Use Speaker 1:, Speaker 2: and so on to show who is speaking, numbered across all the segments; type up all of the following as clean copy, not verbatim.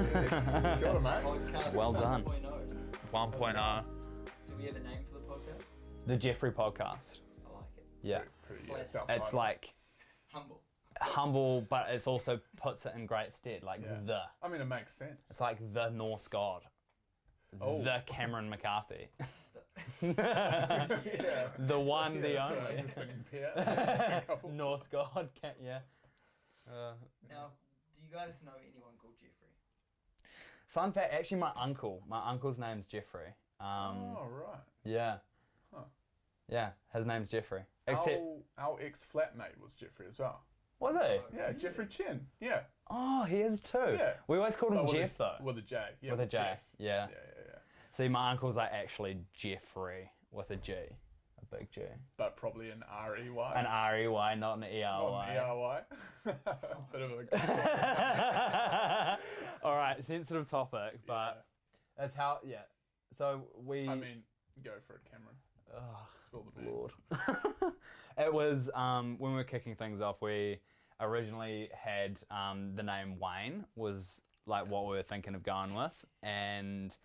Speaker 1: Kia ora, mate.
Speaker 2: Podcast
Speaker 3: Well done.
Speaker 2: 1.0.
Speaker 3: 1.0.
Speaker 2: Do we have a name for the podcast?
Speaker 3: The Geoffery podcast.
Speaker 2: I like it.
Speaker 3: Yeah.
Speaker 1: Pretty
Speaker 2: Classic.
Speaker 3: It's like
Speaker 2: Humble.
Speaker 3: humble, but it's also puts it in great stead. Like the.
Speaker 1: I mean, it makes sense.
Speaker 3: It's like the Norse god.
Speaker 1: Oh.
Speaker 3: The Cameron McCarthy.
Speaker 1: Yeah.
Speaker 3: The one,
Speaker 1: Yeah,
Speaker 3: the
Speaker 1: that's an
Speaker 3: only.
Speaker 1: interesting pair. Interesting couple.
Speaker 3: Norse god. Yeah.
Speaker 2: Now, do you guys know anyone called Geoffery?
Speaker 3: Fun fact, actually my uncle's name's Geoffrey.
Speaker 1: Oh, right.
Speaker 3: Yeah.
Speaker 1: Huh.
Speaker 3: Yeah, his name's Geoffrey. Except,
Speaker 1: Our ex-flatmate was Geoffrey as well.
Speaker 3: was he?
Speaker 1: Yeah, Geoffrey Chen. Yeah.
Speaker 3: Oh, he is too.
Speaker 1: Yeah.
Speaker 3: We always called him
Speaker 1: with
Speaker 3: Jeff though.
Speaker 1: With a J. Yeah,
Speaker 3: With a J.
Speaker 1: Jeff.
Speaker 3: Yeah.
Speaker 1: Yeah.
Speaker 3: See, my uncle's like actually Geoffrey with a G. A big G.
Speaker 1: But probably an R-E-Y.
Speaker 3: An R-E-Y, not an E-R-Y.
Speaker 1: E-R-Y. Bit of a...
Speaker 3: Alright, sensitive topic, but that's how, yeah. So we...
Speaker 1: I mean, go for it, Cameron. Spill the beans.
Speaker 3: Lord. It was, when we were kicking things off, we originally had the name Wayne was like what we were thinking of going with, and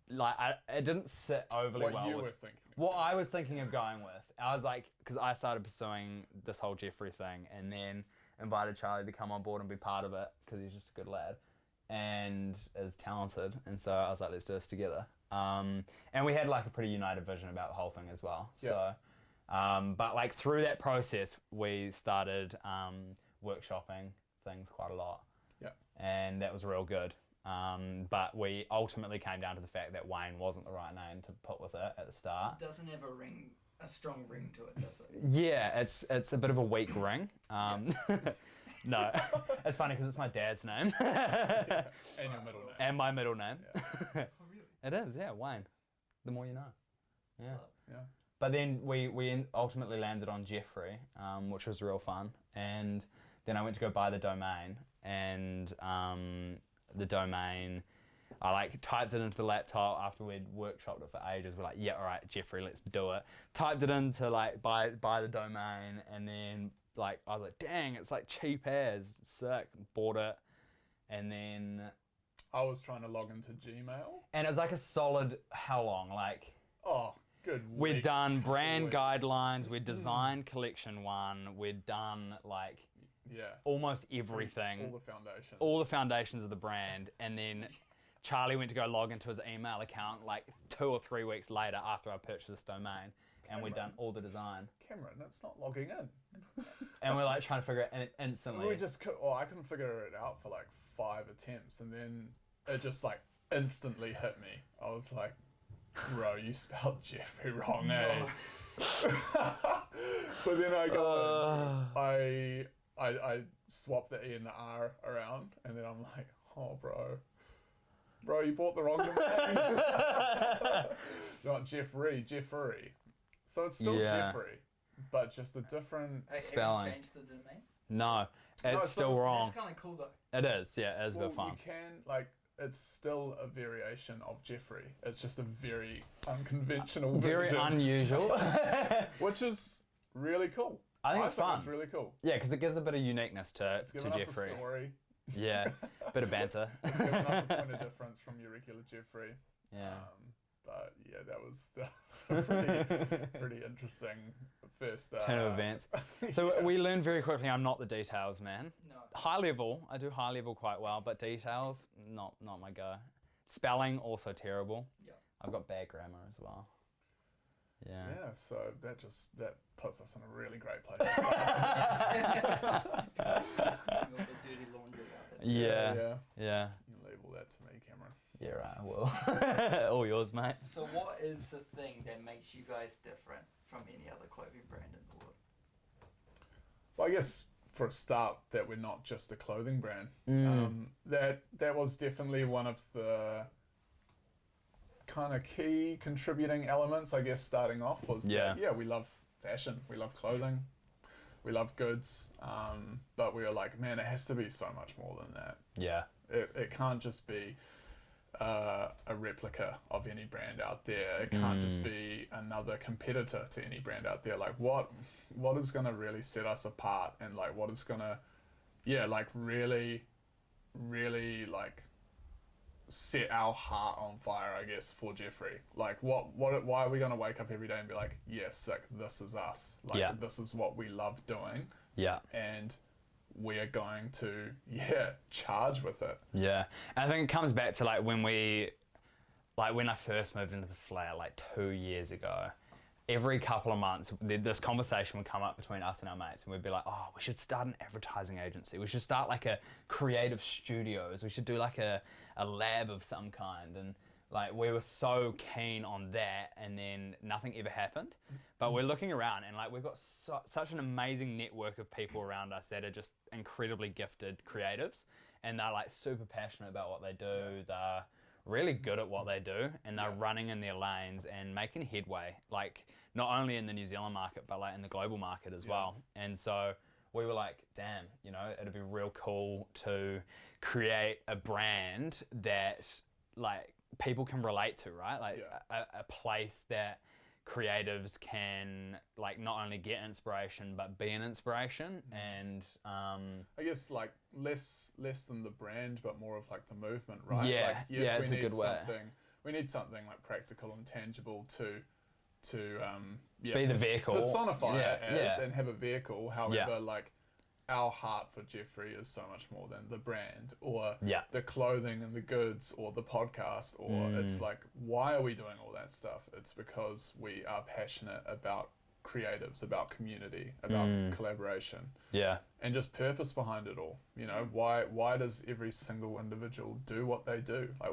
Speaker 3: like it didn't sit overly
Speaker 1: What
Speaker 3: well
Speaker 1: you
Speaker 3: with
Speaker 1: were thinking.
Speaker 3: what I was thinking of going with. I was like, because I started pursuing this whole Geoffrey thing, and then invited Charlie to come on board and be part of it because he's just a good lad and is talented, and so I was like, let's do this together. And we had like a pretty united vision about the whole thing as well.
Speaker 1: Yeah.
Speaker 3: So, but like through that process, we started workshopping things quite a lot,
Speaker 1: Yeah.
Speaker 3: and that was real good. But we ultimately came down to the fact that Wayne wasn't the right name to put with it at the start.
Speaker 2: Doesn't have a strong ring to it, does it?
Speaker 3: Yeah, it's a bit of a weak ring. No, it's funny because it's my dad's name
Speaker 1: And your middle name.
Speaker 3: and my middle name.
Speaker 2: Oh, really?
Speaker 3: It is, yeah, Wayne. The more you know. Yeah.
Speaker 1: Yeah.
Speaker 3: But then we ultimately landed on Geoffrey, which was real fun. And then I went to go buy the domain, and the domain, I like typed it into the laptop after we'd workshopped it for ages. We're like, yeah, all right, Geoffrey, let's do it. Typed it in to like buy the domain, and then like I was like, dang, it's like cheap as, sick. Bought it, and then
Speaker 1: I was trying to log into Gmail.
Speaker 3: it was like a solid how long? Like
Speaker 1: Oh, good week.
Speaker 3: we'd done brand
Speaker 1: Weeks.
Speaker 3: guidelines, we'd designed collection one, we'd done like
Speaker 1: Yeah.
Speaker 3: almost everything.
Speaker 1: All the foundations.
Speaker 3: all the foundations of the brand, and then Charlie went to go log into his email account like 2 or 3 weeks later after I purchased this domain, and we'd done all the design,
Speaker 1: Cameron, that's not logging in.
Speaker 3: and we're like trying to figure it out instantly.
Speaker 1: I couldn't figure it out for like 5 attempts, and then it just like instantly hit me. I was like, bro, you spelled Geoffrey wrong, eh? So then I go, I swap the E and the R around, and then I'm like, oh, bro, you bought the wrong domain. Not Geoffrey. So it's still
Speaker 3: Yeah.
Speaker 1: Geoffrey, but just a different.
Speaker 2: Have
Speaker 3: Spelling.
Speaker 2: you changed the domain?
Speaker 3: No, it's
Speaker 1: No, so
Speaker 3: still wrong.
Speaker 2: That's kind of cool though.
Speaker 3: It is, yeah, it is a
Speaker 1: Well,
Speaker 3: bit fun.
Speaker 1: you can like. It's still a variation of Geoffrey. It's just a very unconventional
Speaker 3: Very
Speaker 1: version,
Speaker 3: unusual.
Speaker 1: which is really cool.
Speaker 3: I think it's fun.
Speaker 1: It's really cool.
Speaker 3: Yeah, because it gives a bit of uniqueness to
Speaker 1: It's given us
Speaker 3: Geoffrey.
Speaker 1: a story.
Speaker 3: Yeah, bit of banter.
Speaker 1: It's given us a point of difference from your regular Geoffrey.
Speaker 3: Yeah.
Speaker 1: But yeah, that was a pretty interesting first
Speaker 3: Turn of events. So
Speaker 1: Yeah.
Speaker 3: we learned very quickly I'm not the details man.
Speaker 2: No.
Speaker 3: High level, I do high level quite well, but details, not my go. Spelling, also terrible.
Speaker 2: Yeah.
Speaker 3: I've got bad grammar as well. Yeah.
Speaker 1: Yeah, so that puts us in a really great place.
Speaker 2: All the dirty laundry out there.
Speaker 3: Yeah.
Speaker 1: Yeah. You can label that to me, Cameron.
Speaker 3: Yeah, right, I will. All yours, mate.
Speaker 2: So what is the thing that makes you guys different from any other clothing brand in the world?
Speaker 1: Well, I guess for a start, that we're not just a clothing brand.
Speaker 3: Mm.
Speaker 1: That was definitely one of the kind of key contributing elements, I guess, starting off was that, we love fashion, we love clothing, we love goods, but we were like, man, it has to be so much more than that.
Speaker 3: Yeah.
Speaker 1: It can't just be a replica of any brand out there. It can't just be another competitor to any brand out there. Like what is going to really set us apart, and like what is going to really like set our heart on fire, I guess, for Geoffery. Like, why are we going to wake up every day and be like, yes, like, this is us. Like, this is what we love doing.
Speaker 3: Yeah.
Speaker 1: And we are going to, charge with it.
Speaker 3: Yeah. And I think it comes back to, like, when I first moved into the flat, like, 2 years ago, every couple of months, this conversation would come up between us and our mates, and we'd be like, oh, we should start an advertising agency. We should start like a creative studios. We should do like a lab of some kind. And like, we were so keen on that, and then nothing ever happened. But we're looking around, and like, we've got such an amazing network of people around us that are just incredibly gifted creatives, and they're like super passionate about what they do. They're really good at what they do, and they're running in their lanes and making headway, like not only in the New Zealand market, but like in the global market as well. And so we were like, damn, you know, it'd be real cool to create a brand that like people can relate to, right? Like a place that creatives can like not only get inspiration but be an inspiration. And
Speaker 1: I guess like less than the brand, but more of like the movement, right?
Speaker 3: Yeah,
Speaker 1: like, yes,
Speaker 3: it's a good way.
Speaker 1: We need something like practical and tangible to
Speaker 3: be the vehicle,
Speaker 1: personify it as, and have a vehicle. However, like our heart for Geoffery is so much more than the brand or the clothing and the goods or the podcast, or it's like, why are we doing all that stuff? It's because we are passionate about creatives, about community, about collaboration, and just purpose behind it all. You know, why does every single individual do what they do? Like,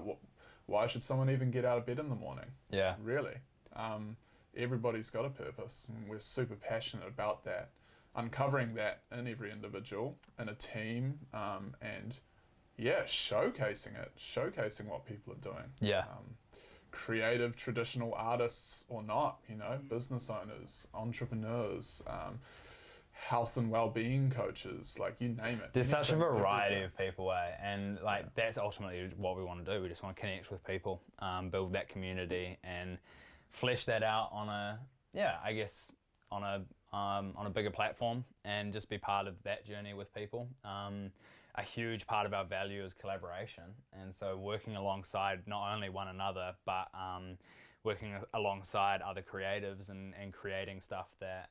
Speaker 1: why should someone even get out of bed in the morning? Really, everybody's got a purpose, and we're super passionate about that. Uncovering that in every individual, in a team, and showcasing what people are doing. Creative, traditional artists or not, you know, business owners, entrepreneurs, health and well-being coaches, like you name it.
Speaker 3: There's such a variety of people, and like that's ultimately what we want to do. We just want to connect with people, build that community, and flesh that out on a bigger platform, and just be part of that journey with people. A huge part of our value is collaboration, and so working alongside not only one another, but working alongside other creatives and creating stuff that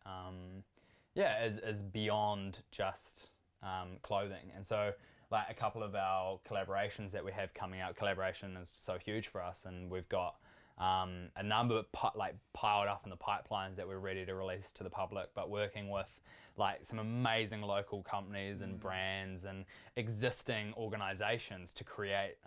Speaker 3: is beyond just clothing. And so like a couple of our collaborations that we have coming out, collaboration is so huge for us, and we've got a number piled up in the pipelines that we're ready to release to the public, but working with like some amazing local companies and brands and existing organizations to create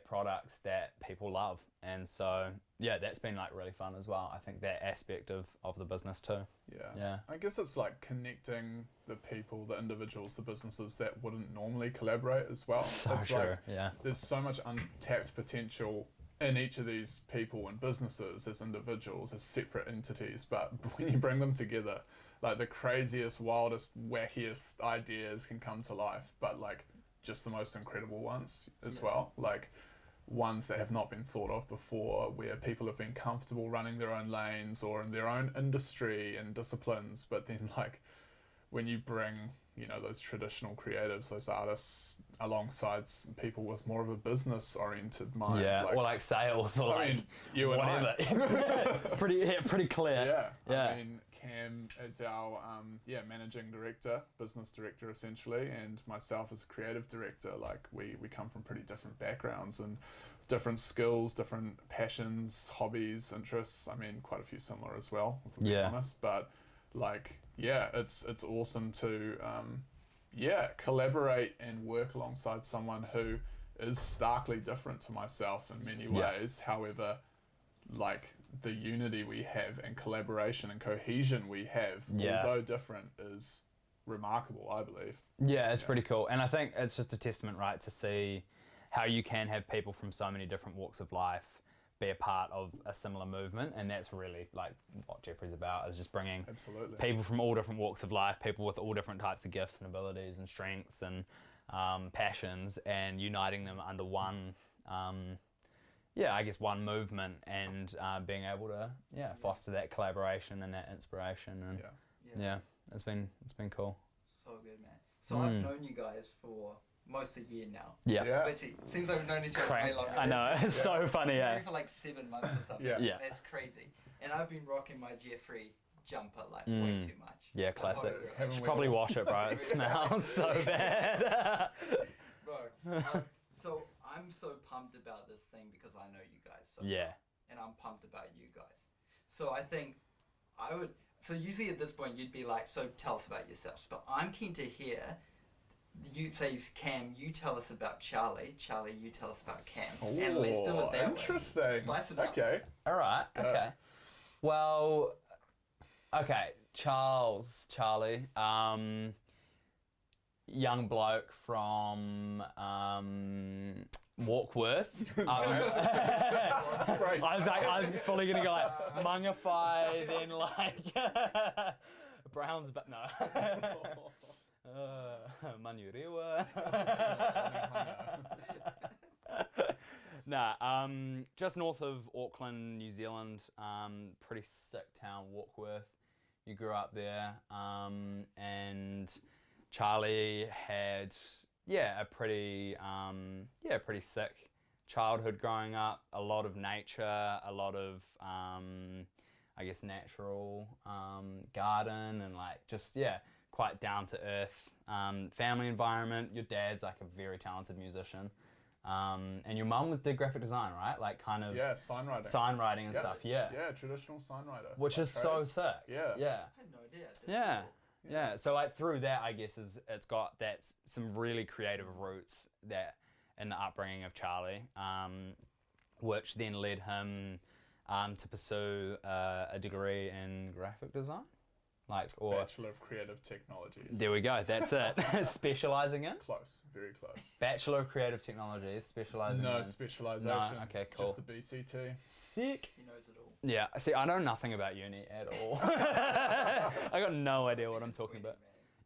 Speaker 3: products that people love. And so that's been like really fun as well. I think that aspect of the business too.
Speaker 1: I guess it's like connecting the people, the individuals, the businesses that wouldn't normally collaborate as well.
Speaker 3: So
Speaker 1: it's
Speaker 3: true.
Speaker 1: Like, there's so much untapped potential in each of these people and businesses as individuals, as separate entities, but when you bring them together, like the craziest, wildest, wackiest ideas can come to life, but like just the most incredible ones as well, like ones that have not been thought of before, where people have been comfortable running their own lanes or in their own industry and disciplines, but then like when you bring, you know, those traditional creatives, those artists, alongside people with more of a business-oriented mind.
Speaker 3: Or like sales, or
Speaker 1: you and
Speaker 3: whatever. pretty clear.
Speaker 1: I mean, Cam is our managing director, business director essentially, and myself as creative director. Like we come from pretty different backgrounds and different skills, different passions, hobbies, interests. I mean, quite a few similar as well, if we're being honest. But like, it's awesome to collaborate and work alongside someone who is starkly different to myself in many ways. However, like the unity we have and collaboration and cohesion we have, although different, is remarkable, I believe.
Speaker 3: It's pretty cool. And I think it's just a testament, right, to see how you can have people from so many different walks of life be a part of a similar movement. And that's really like what Geoffery's about, is just bringing people from all different walks of life, people with all different types of gifts and abilities and strengths and passions, and uniting them under one one movement, and being able to foster that collaboration and that inspiration. And it's been cool.
Speaker 2: So good, man. So I've known you guys for most a year now.
Speaker 3: Yeah.
Speaker 2: But it seems like we've known each other way longer.
Speaker 3: I know, it's so funny,
Speaker 2: Maybe for like 7 months or something.
Speaker 1: Yeah.
Speaker 2: That's crazy. And I've been rocking my Geoffery jumper like way too much.
Speaker 3: Yeah, classic.
Speaker 1: Haven't
Speaker 3: Should
Speaker 1: we
Speaker 3: probably
Speaker 1: all?
Speaker 3: wash it, bro. It smells so bad.
Speaker 2: Bro, so I'm so pumped about this thing because I know you guys so
Speaker 3: Yeah.
Speaker 2: well, and I'm pumped about you guys. So I think I would. So usually at this point you'd be like, so tell us about yourselves. But I'm keen to hear. You say Cam, you tell us about Charlie. Charlie, you tell us about Cam. And let's do it that
Speaker 1: interesting.
Speaker 2: way. Spice it up.
Speaker 1: Okay.
Speaker 3: All right. Okay. Well. Okay. Charlie. Young bloke from Warkworth. I was fully gonna go like Mangawhai, then like Browns, but no. Manurewa. Nah, just north of Auckland, New Zealand. Pretty sick town, Warkworth. You grew up there, and Charlie had a pretty sick childhood growing up. A lot of nature, a lot of I guess natural garden, and like just quite down to earth family environment. Your dad's like a very talented musician, and your mum did graphic design, right? Like kind of
Speaker 1: sign
Speaker 3: writing and stuff. Yeah,
Speaker 1: traditional sign writer.
Speaker 3: which is so sick.
Speaker 1: Yeah.
Speaker 2: I had no idea. That's
Speaker 3: Yeah.
Speaker 2: cool.
Speaker 3: Yeah, so like through that, I guess it's got some really creative roots that in the upbringing of Charlie, which then led him to pursue a degree in graphic design,
Speaker 1: Bachelor of Creative Technologies.
Speaker 3: There we go. That's it. Specializing in
Speaker 1: Close, very close.
Speaker 3: Bachelor of Creative Technologies, specializing
Speaker 1: No
Speaker 3: in.
Speaker 1: specialization.
Speaker 3: No, okay, cool.
Speaker 1: Just the BCT.
Speaker 3: Sick.
Speaker 2: He knows it all.
Speaker 3: Yeah. See, I know nothing about uni at all. I got no idea what I'm talking about.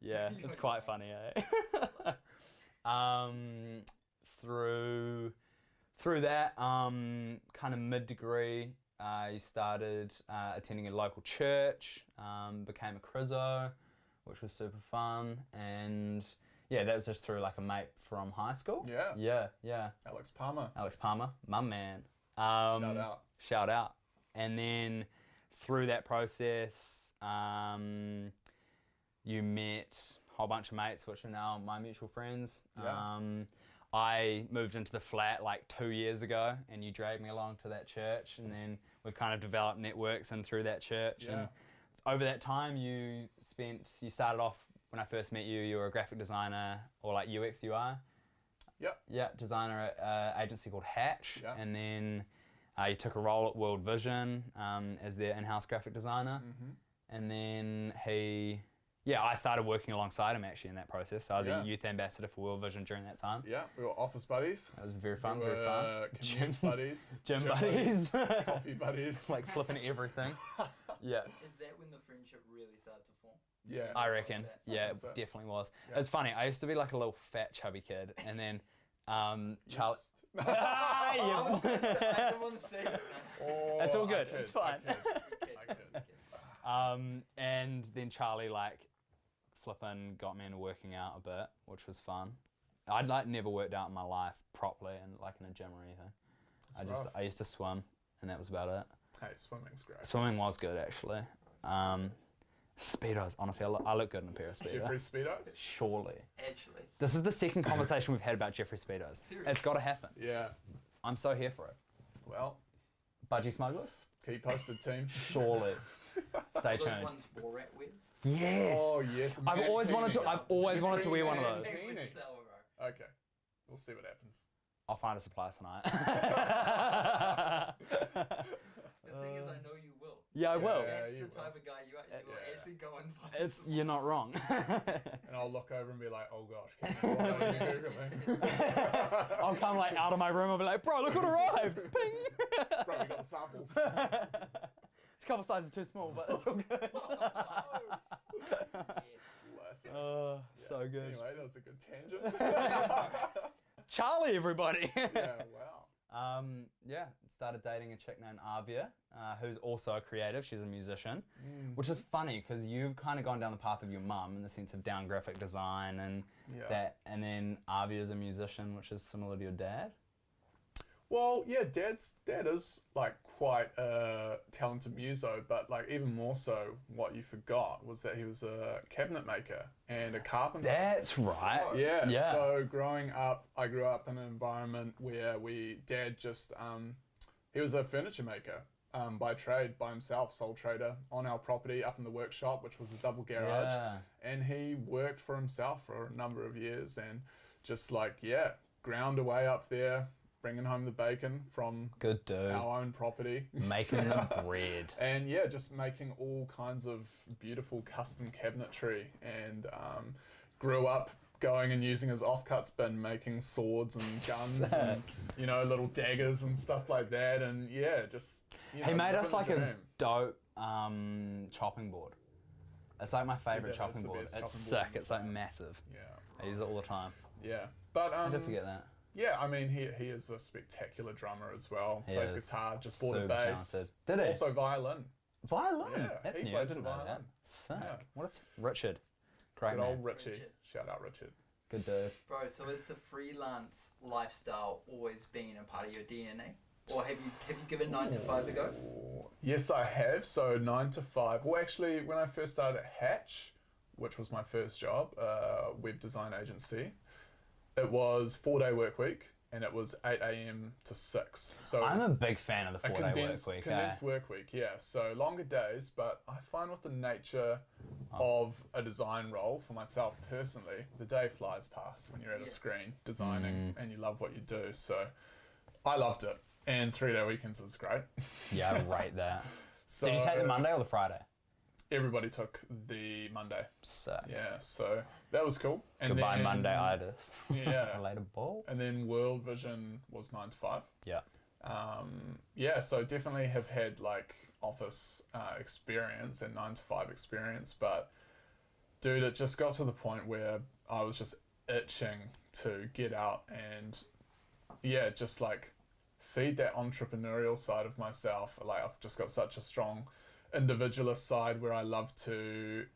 Speaker 3: Yeah, it's quite funny, eh? Through that, kind of mid-degree, you started attending a local church, became a Chriso, which was super fun, and that was just through like a mate from high school. Yeah.
Speaker 1: Alex Palmer,
Speaker 3: my man.
Speaker 1: Shout out.
Speaker 3: And then through that process, you met a whole bunch of mates, which are now my mutual friends.
Speaker 1: Yeah.
Speaker 3: I moved into the flat like 2 years ago, and you dragged me along to that church, and then we've kind of developed networks and through that church.
Speaker 1: Yeah.
Speaker 3: And over that time, you started off, when I first met you were a graphic designer or like UX UI.
Speaker 1: Yep.
Speaker 3: Yeah, designer at an agency called Hatch,
Speaker 1: Yeah.
Speaker 3: and then you took a role at World Vision as their in-house graphic designer, and then I started working alongside him actually in that process. So I was a youth ambassador for World Vision during that time.
Speaker 1: Yeah, we were office buddies.
Speaker 3: That was very fun,
Speaker 1: We
Speaker 3: very fun.
Speaker 1: were commute buddies.
Speaker 3: Gym buddies.
Speaker 1: Coffee buddies.
Speaker 3: Like flipping everything. Yeah.
Speaker 2: Is that when the friendship really started to form?
Speaker 1: Yeah.
Speaker 3: I reckon. Yeah,
Speaker 1: so.
Speaker 3: it definitely was.
Speaker 1: Yeah.
Speaker 3: It's funny. I used to be like a little fat chubby kid, and then Charlie.
Speaker 1: Just-
Speaker 2: I didn't want to say it.
Speaker 1: Oh,
Speaker 3: It's all
Speaker 1: I
Speaker 3: good.
Speaker 1: kid,
Speaker 3: It's fine.
Speaker 1: I kid.
Speaker 3: And then Charlie like flipping got me into working out a bit, which was fun. I'd like never worked out in my life properly and like in a gym or anything. I used to swim, and that was about it.
Speaker 1: Hey, swimming's great.
Speaker 3: Swimming was good actually. Speedos, honestly, I look good in a pair of Speedos.
Speaker 1: Geoffery Speedos?
Speaker 3: Surely.
Speaker 2: Actually.
Speaker 3: This is the second conversation we've had about Geoffery Speedos.
Speaker 2: Seriously?
Speaker 3: It's got to happen.
Speaker 1: Yeah.
Speaker 3: I'm so here for it.
Speaker 1: Well,
Speaker 3: Budgie smugglers?
Speaker 1: keep posted, team.
Speaker 3: Surely. Stay
Speaker 2: Those
Speaker 3: tuned.
Speaker 2: ones Borat wears?
Speaker 3: Yes.
Speaker 1: Oh, yes.
Speaker 3: I've always wanted to wear one of those.
Speaker 1: Mankini.
Speaker 2: With Salvaro.
Speaker 1: Okay. We'll see what happens.
Speaker 3: I'll find a supply tonight.
Speaker 2: The thing is, I know you will.
Speaker 3: Yeah, I will.
Speaker 2: That's
Speaker 1: you
Speaker 2: the
Speaker 1: will.
Speaker 2: type of guy you are. You will
Speaker 1: Yeah.
Speaker 2: actually go and find
Speaker 3: You're not wrong.
Speaker 1: And I'll look over and be like, oh gosh, what are you Googling?
Speaker 3: I'll come like out of my room and be like, bro, look what arrived. Ping.
Speaker 1: Bro, we got the samples.
Speaker 3: It's a couple sizes too small, but it's all good.
Speaker 1: Bless.
Speaker 3: Oh, so good.
Speaker 1: Anyway, that was a good tangent.
Speaker 3: Charlie, everybody.
Speaker 1: Yeah, wow.
Speaker 3: Yeah, started dating a chick named Avia, who's also a creative. She's a musician, which is funny because you've kind of gone down the path of your mum in the sense of down graphic design and that, and then Avia's a musician, which is similar to your dad.
Speaker 1: Well, yeah, dad is like quite a talented muso, but like even more so, what you forgot was that he was a cabinet maker and a carpenter.
Speaker 3: That's right.
Speaker 1: Yeah. So growing up, I grew up in an environment where dad just he was a furniture maker by trade, by himself, sole trader on our property up in the workshop, which was a double garage, and he worked for himself for a number of years and just like ground away up there, bringing home the bacon from our own property.
Speaker 3: Making the bread.
Speaker 1: And just making all kinds of beautiful custom cabinetry, and grew up going and using his offcuts bin, making swords and guns and, little daggers and stuff like that. And just,
Speaker 3: he made us like a dope chopping board. It's like my favourite chopping board. It's sick. It's like massive.
Speaker 1: Yeah.
Speaker 3: I use it all the time.
Speaker 1: Yeah. But
Speaker 3: I did forget that.
Speaker 1: Yeah, I mean, he is a spectacular drummer as well. Plays guitar, just bought a bass.
Speaker 3: Talented. Did he?
Speaker 1: Also violin.
Speaker 3: Violin?
Speaker 1: Yeah,
Speaker 3: that's new. I didn't know that. Sick. Yeah. What a Richard. Great
Speaker 1: Good
Speaker 3: man.
Speaker 1: old Richie. Shout out Richard.
Speaker 3: Good dude.
Speaker 2: Bro, so has the freelance lifestyle always been a part of your DNA? Or have you given 9 to 5 a go?
Speaker 1: Yes, I have. So 9 to 5. Well, actually, when I first started at Hatch, which was my first job, web design agency, it was 4-day work week, and it was 8 a.m. to 6. So
Speaker 3: I'm a big fan of the 4-day work week.
Speaker 1: Condensed work week, yeah. So longer days, but I find with the nature of a design role for myself personally, the day flies past when you're at a screen designing and you love what you do. So I loved it, and 3-day weekends is great.
Speaker 3: Yeah, I rate that.
Speaker 1: So
Speaker 3: did you take the Monday or the Friday?
Speaker 1: Everybody took the Monday.
Speaker 3: Sick.
Speaker 1: Yeah, so that was cool. And
Speaker 3: goodbye,
Speaker 1: then,
Speaker 3: Monday-itis.
Speaker 1: Yeah.
Speaker 3: Later, ball.
Speaker 1: And then World Vision was 9 to 5.
Speaker 3: Yeah.
Speaker 1: So definitely have had like office experience and 9 to 5 experience, but dude, it just got to the point where I was just itching to get out and just like feed that entrepreneurial side of myself. Like I've just got such a strong individualist side where I love to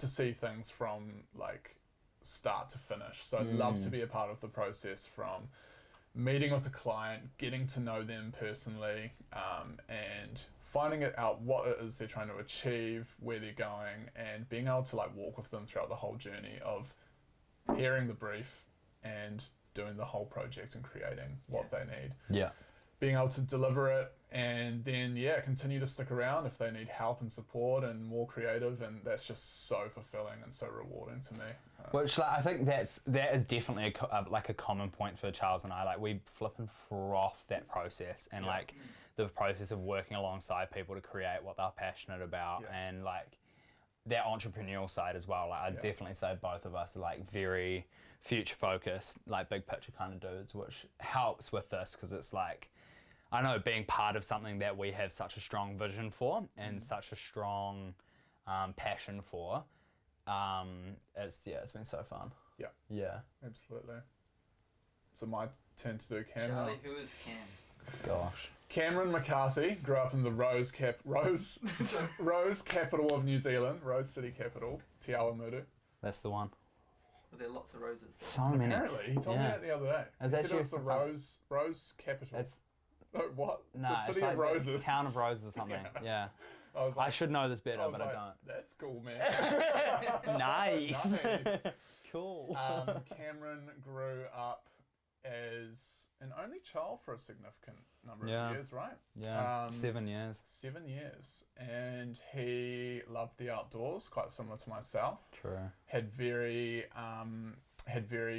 Speaker 1: see things from like start to finish. So I love to be a part of the process, from meeting with a client, getting to know them personally, and finding it out what it is they're trying to achieve, where they're going, and being able to like walk with them throughout the whole journey of hearing the brief and doing the whole project and creating what they need.
Speaker 3: Yeah.
Speaker 1: Being able to deliver it, and then continue to stick around if they need help and support and more creative, and that's just so fulfilling and so rewarding to me.
Speaker 3: Which like, I think that is definitely a common point for Charles and I. Like we flip and froth that process, and like the process of working alongside people to create what they're passionate about, and like that entrepreneurial side as well. Like I'd definitely say both of us are like very future focused, like big picture kind of dudes, which helps with this because it's like, I know, being part of something that we have such a strong vision for and such a strong passion for, it's been so fun. Yeah.
Speaker 1: Absolutely. So my turn to do Cam.
Speaker 2: Charlie, who is Cam?
Speaker 3: Gosh.
Speaker 1: Cameron McCarthy grew up in the Rose capital of New Zealand, Rose City capital, Te Awamutu.
Speaker 3: That's the one.
Speaker 2: Well, there are lots of roses there.
Speaker 3: So many.
Speaker 1: Apparently, he told me that the other day. He said it was the Rose capital. No, what?
Speaker 3: No,
Speaker 1: the City
Speaker 3: it's like
Speaker 1: of Roses.
Speaker 3: The Town of Roses or something. Yeah. I should know this better, but I don't.
Speaker 1: That's cool, man.
Speaker 3: Nice. Cool.
Speaker 1: Cameron grew up as an only child for a significant number of years, right?
Speaker 3: Yeah. 7 years.
Speaker 1: 7 years. And he loved the outdoors, quite similar to myself.
Speaker 3: True.
Speaker 1: Had very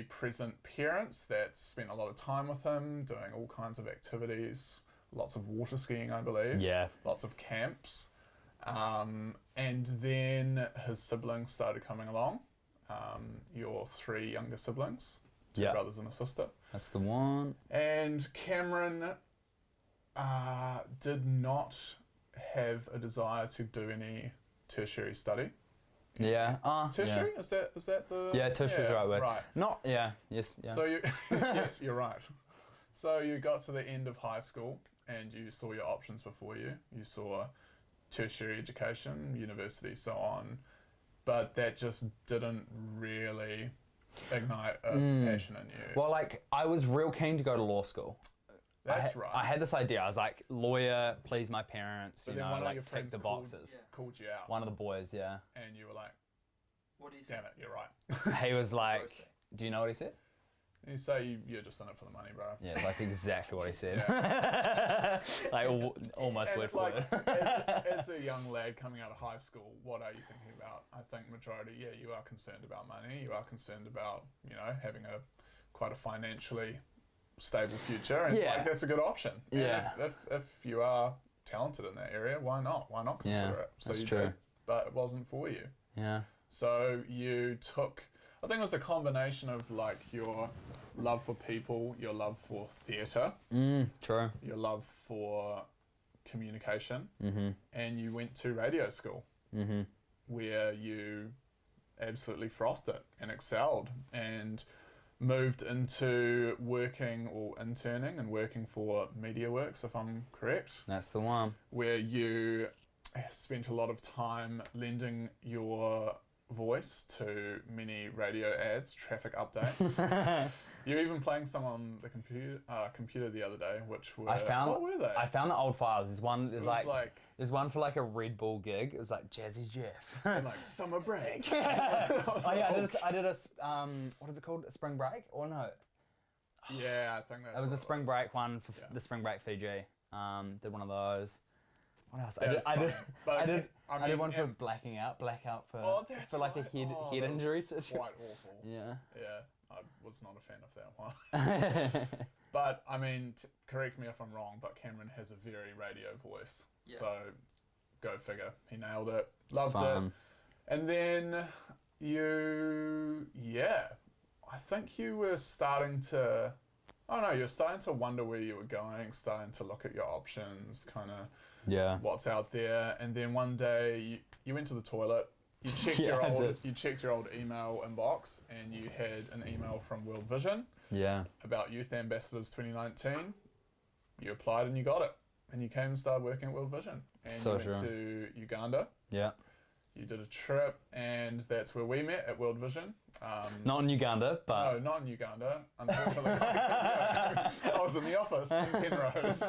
Speaker 1: present parents that spent a lot of time with him, doing all kinds of activities, lots of water skiing, I believe.
Speaker 3: Yeah.
Speaker 1: Lots of camps. And then his siblings started coming along. Your 3 younger siblings, 2 brothers and a sister.
Speaker 3: That's the one.
Speaker 1: And Cameron did not have a desire to do any tertiary study.
Speaker 3: Yeah.
Speaker 1: Tertiary? Is that the...
Speaker 3: Yeah, tertiary is the right word.
Speaker 1: Right.
Speaker 3: Not, yes, yeah.
Speaker 1: So you... yes, you're right. So you got to the end of high school, and you saw your options before you. You saw tertiary education, university, so on, but that just didn't really ignite a passion in you.
Speaker 3: Well, like, I was real keen to go to law school.
Speaker 1: That's right.
Speaker 3: I had this idea. I was like, lawyer, please my parents,
Speaker 1: But
Speaker 3: you
Speaker 1: then
Speaker 3: know,
Speaker 1: one of
Speaker 3: like
Speaker 1: your
Speaker 3: tick
Speaker 1: friends
Speaker 3: the boxes.
Speaker 1: called you out,
Speaker 3: One of the boys, yeah.
Speaker 1: and you were like,
Speaker 2: What do you say?
Speaker 1: damn it, you're right.
Speaker 3: He was like,
Speaker 2: Fraser.
Speaker 3: do you know what he said?
Speaker 1: You say you're just in it for the money, bro.
Speaker 3: Yeah, it's like exactly what he said. Like almost
Speaker 1: And
Speaker 3: word for
Speaker 1: like,
Speaker 3: word.
Speaker 1: as a young lad coming out of high school, what are you thinking about? I think majority, you are concerned about money. You are concerned about, having quite a financially stable future, and
Speaker 3: Yeah.
Speaker 1: like that's a good option. And
Speaker 3: Yeah.
Speaker 1: if you are talented in that area, why not? Why not consider it? So
Speaker 3: that's
Speaker 1: you
Speaker 3: true.
Speaker 1: did, but it wasn't for you.
Speaker 3: Yeah.
Speaker 1: So you took, I think it was a combination of like your love for people, your love for theatre,
Speaker 3: True.
Speaker 1: your love for communication,
Speaker 3: Mm-hmm.
Speaker 1: and you went to radio school
Speaker 3: Mm-hmm.
Speaker 1: where you absolutely frothed it and excelled and moved into working or interning and working for MediaWorks, if I'm correct,
Speaker 3: That's the one.
Speaker 1: where you spent a lot of time lending your voice to many radio ads, traffic updates. You're even playing some on the computer the other day, which were, what were they?
Speaker 3: I found the old files. There's one. There's
Speaker 1: It was
Speaker 3: like there's one for like a Red Bull gig. It was like Jazzy Jeff.
Speaker 1: and like summer break.
Speaker 3: Oh yeah, I did a what is it called? A spring break? Or no?
Speaker 1: Yeah, I think that's
Speaker 3: It was
Speaker 1: what
Speaker 3: a spring break one for
Speaker 1: Yeah.
Speaker 3: the spring break Fiji. Did one of those. What else?
Speaker 1: Yeah, it's funny. But
Speaker 3: I did
Speaker 1: mean,
Speaker 3: one for
Speaker 1: and-
Speaker 3: blackout for
Speaker 1: Oh, that's
Speaker 3: for like
Speaker 1: right.
Speaker 3: a head
Speaker 1: Oh,
Speaker 3: head
Speaker 1: that was
Speaker 3: injury situation.
Speaker 1: Quite awful.
Speaker 3: Yeah.
Speaker 1: Yeah, I was not a fan of that one. But I mean, correct me if I'm wrong, but Cameron has a very radio voice.
Speaker 2: Yeah.
Speaker 1: So go figure. He nailed it. Loved
Speaker 3: Fun.
Speaker 1: it. And then I think you were starting to, I don't know, you're starting to wonder where you were going, starting to look at your options, kind of
Speaker 3: Yeah.
Speaker 1: what's out there. And then one day you went to the toilet. You checked
Speaker 3: Yeah, I did.
Speaker 1: you checked your old email inbox, and you had an email from World Vision
Speaker 3: Yeah.
Speaker 1: about Youth Ambassadors 2019. You applied and you got it, and you came and started working at World Vision. And
Speaker 3: So
Speaker 1: you went
Speaker 3: true.
Speaker 1: to Uganda.
Speaker 3: Yeah.
Speaker 1: You did a trip, and that's where we met at World Vision.
Speaker 3: Not in Uganda, but
Speaker 1: No, not in Uganda. Unfortunately, I was in the office in Penrose.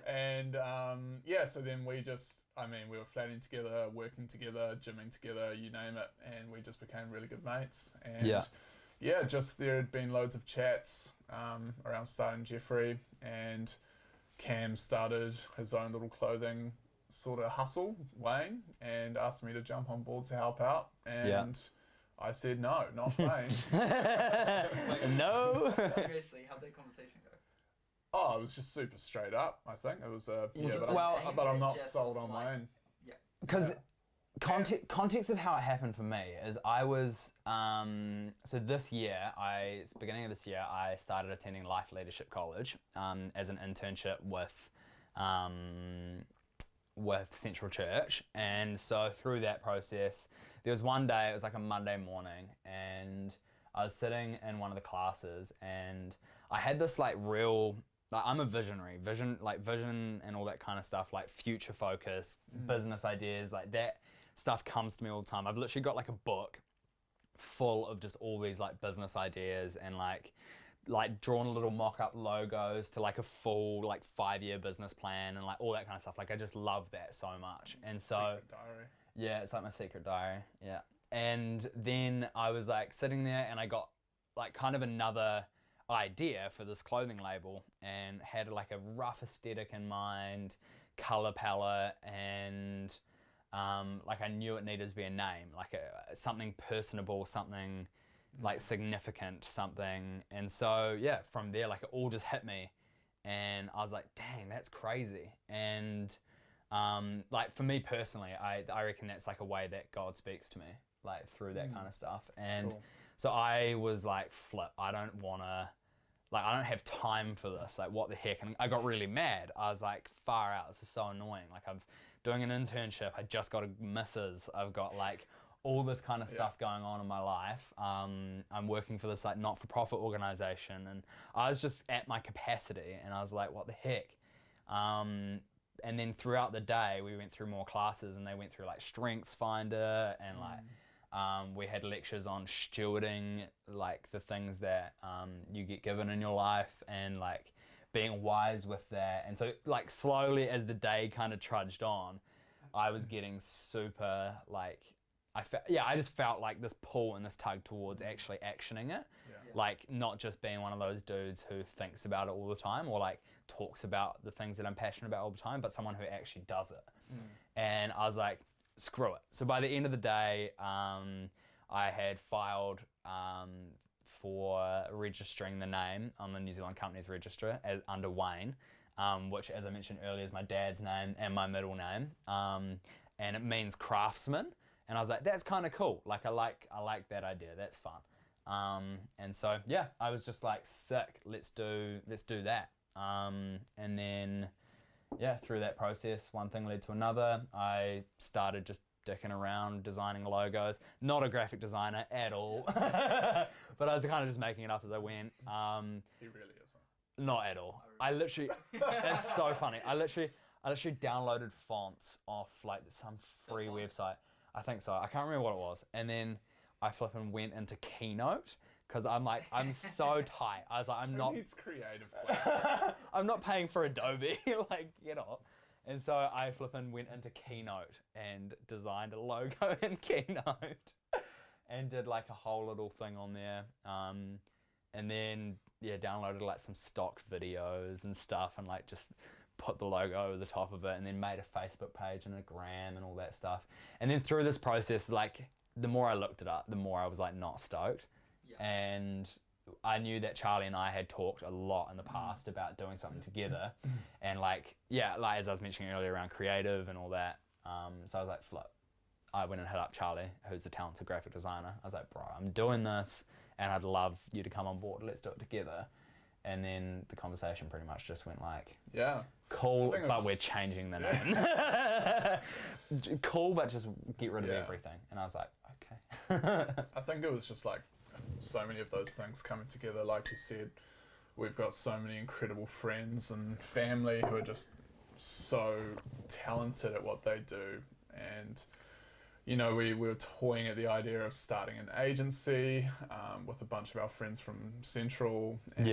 Speaker 1: And so then we were flatting together, working together, gymming together, you name it, and we just became really good mates. And just there had been loads of chats around starting Geoffery, and Cam started his own little clothing sort of hustle, Wayne, and asked me to jump on board to help out. And I said no, not Wayne.
Speaker 3: no.
Speaker 2: Seriously, how'd that conversation go?
Speaker 1: Oh, it was just super straight up. I think it was.
Speaker 2: it
Speaker 1: But I'm
Speaker 2: that
Speaker 1: not
Speaker 2: Jeff
Speaker 1: sold
Speaker 2: was
Speaker 1: on
Speaker 2: like-
Speaker 1: Wayne.
Speaker 3: Because
Speaker 1: Yeah.
Speaker 3: context of how it happened for me is I was so this year beginning of this year I started attending Life Leadership College as an internship with Central Church, and so through that process there was one day, it was like a Monday morning, and I was sitting in one of the classes, and I had this like real, like, I'm a visionary, vision and all that kind of stuff, like future focus, business ideas, like that stuff comes to me all the time. I've literally got like a book full of just all these like business ideas, and like drawn little mock-up logos to like a full like 5-year business plan and like all that kind of stuff. Like I just love that so much. And so
Speaker 1: Secret diary.
Speaker 3: yeah, it's like my secret diary. Yeah. And then I was like sitting there, and I got like kind of another idea for this clothing label, and had like a rough aesthetic in mind, color palette, and like I knew it needed to be a name, like something personable, something like significant, something. And so yeah, from there, like it all just hit me, and I was like, dang, that's crazy. And like for me personally, I reckon that's like a way that God speaks to me, like through that kind of stuff. And
Speaker 1: cool.
Speaker 3: so I was like, flip, I don't have time for this, like what the heck. And I got really mad. I was like, far out, this is so annoying. Like I'm doing an internship, I just got a missus, I've got like all this kind of stuff going on in my life. I'm working for this like not-for-profit organization, and I was just at my capacity, and I was like, what the heck? And then throughout the day, we went through more classes, and they went through like Strengths Finder, and like we had lectures on stewarding, like the things that you get given in your life, and like being wise with that. And so like slowly as the day kind of trudged on, I was getting super like, I just felt like this pull and this tug towards actually actioning it. Like not just being one of those dudes who thinks about it all the time or like talks about the things that I'm passionate about all the time, but someone who actually does it. And I was like, screw it. So by the end of the day, I had filed for registering the name on the New Zealand Companies Register under Wayne, which, as I mentioned earlier, is my dad's name and my middle name, and it means craftsman. And I was like, that's kind of cool. Like I like that idea. That's fun. And so yeah, I was just like, sick. Let's do that. And then yeah, through that process, one thing led to another. I started just dicking around designing logos. Not a graphic designer at all, but I was kind of just making it up as I went.
Speaker 1: He really isn't.
Speaker 3: Not at all. I literally, that's so funny. I literally downloaded fonts off like some free website. I think so. I can't remember what it was. And then I flipping went into Keynote because I'm like, I'm so tight. I was like, I'm not.
Speaker 1: It's creative.
Speaker 3: I'm not paying for Adobe. Like, you know. And so I flipping went into Keynote and designed a logo in Keynote and did like a whole little thing on there. And then, yeah, downloaded like some stock videos and stuff and like just put the logo over the top of it and then made a Facebook page and a gram and all that stuff. And then through this process, like the more I looked it up, the more I was like not stoked. Yeah. And I knew that Charlie and I had talked a lot in the past about doing something together. And like, yeah, like as I was mentioning earlier around creative and all that. So I was like, flip. I went and hit up Charlie, who's a talented graphic designer. I was like, bro, I'm doing this and I'd love you to come on board. Let's do it together. And then the conversation pretty much just went like, yeah, cool, but we're changing the name. Cool, but just get rid of everything. And I was like, okay.
Speaker 1: I think it was just like so many of those things coming together. Like you said, we've got so many incredible friends and family who are just so talented at what they do. And you know, we were toying at the idea of starting an agency with a bunch of our friends from Central, and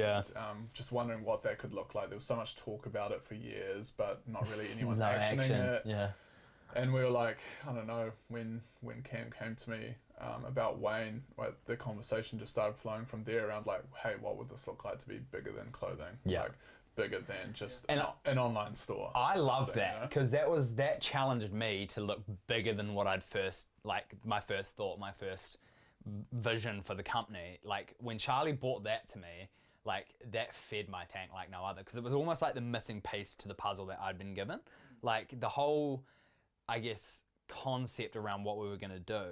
Speaker 1: just wondering what that could look like. There was so much talk about it for years, but not really anyone actioning it. Yeah. And we were like, I don't know, when Cam came to me about Wayne, like, the conversation just started flowing from there around like, hey, what would this look like to be bigger than clothing? Yeah. Like, bigger than just an online store.
Speaker 3: I love that because that challenged me to look bigger than what I'd first, like my first thought, my first vision for the company. Like when Charlie brought that to me, like that fed my tank like no other because it was almost like the missing piece to the puzzle that I'd been given. Like the whole, I guess, concept around what we were going to do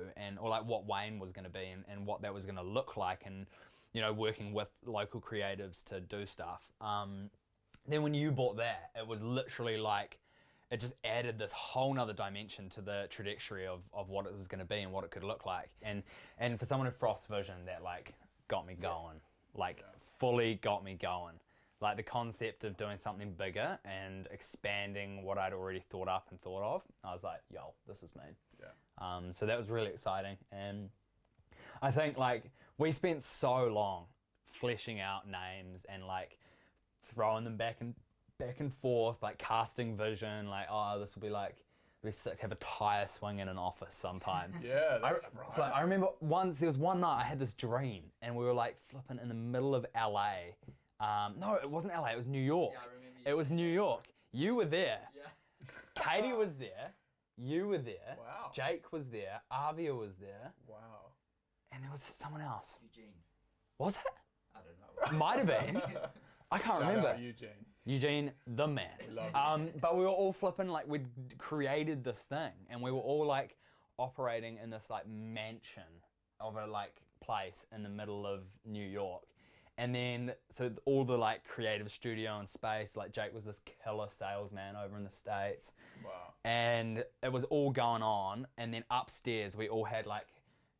Speaker 3: or like what Wayne was going to be and what that was going to look like and, you know, working with local creatives to do stuff. Then when you bought that, it was literally like, it just added this whole nother dimension to the trajectory of what it was going to be and what it could look like. And for someone with Frost's vision, that like got me going, fully got me going. Like the concept of doing something bigger and expanding what I'd already thought up and thought of, I was like, yo, this is me. Yeah. So that was really exciting. And I think like we spent so long fleshing out names and like throwing them back and forth, like casting vision, like, oh, this will be like, it'd be sick to have a tire swing in an office sometime.
Speaker 1: Yeah, that's right.
Speaker 3: I remember there was one night I had this dream and we were like flipping in the middle of LA. No, it wasn't LA, it was New York. Yeah, I remember. It was New York. You were there. Yeah. Katie was there. You were there.
Speaker 1: Wow.
Speaker 3: Jake was there. Avia was there.
Speaker 1: Wow.
Speaker 3: And there was someone else.
Speaker 2: Eugene.
Speaker 3: Was it?
Speaker 2: I don't know.
Speaker 3: Might have been. I can't remember.
Speaker 1: Out Eugene.
Speaker 3: Eugene, the man.
Speaker 1: We love you.
Speaker 3: But we were all flipping, like we'd created this thing and we were all like operating in this like mansion of a like place in the middle of New York. And then, so all the like creative studio and space, like Jake was this killer salesman over in the States.
Speaker 1: Wow.
Speaker 3: And it was all going on. And then upstairs, we all had like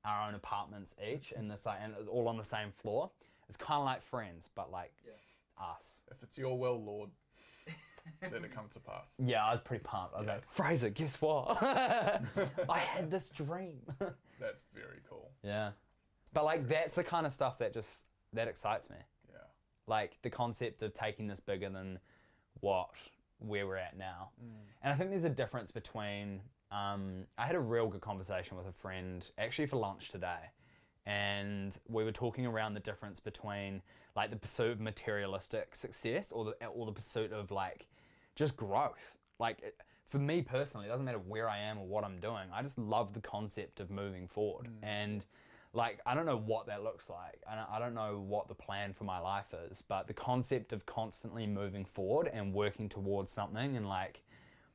Speaker 3: our own apartments each, and this like, and it was all on the same floor. It's kind of like Friends, but like us.
Speaker 1: If it's your will, Lord, let it come to pass.
Speaker 3: Yeah, I was pretty pumped. I was like, Fraser, guess what? I had this dream.
Speaker 1: That's very cool.
Speaker 3: Yeah. But like, that's the kind of stuff that excites me.
Speaker 1: Yeah.
Speaker 3: Like the concept of taking this bigger than where we're at now. And I think there's a difference between, I had a real good conversation with a friend actually for lunch today. And we were talking around the difference between like the pursuit of materialistic success or the pursuit of like just growth. Like for me personally, it doesn't matter where I am or what I'm doing. I just love the concept of moving forward. And like, I don't know what that looks like. I don't know what the plan for my life is, but the concept of constantly moving forward and working towards something and like,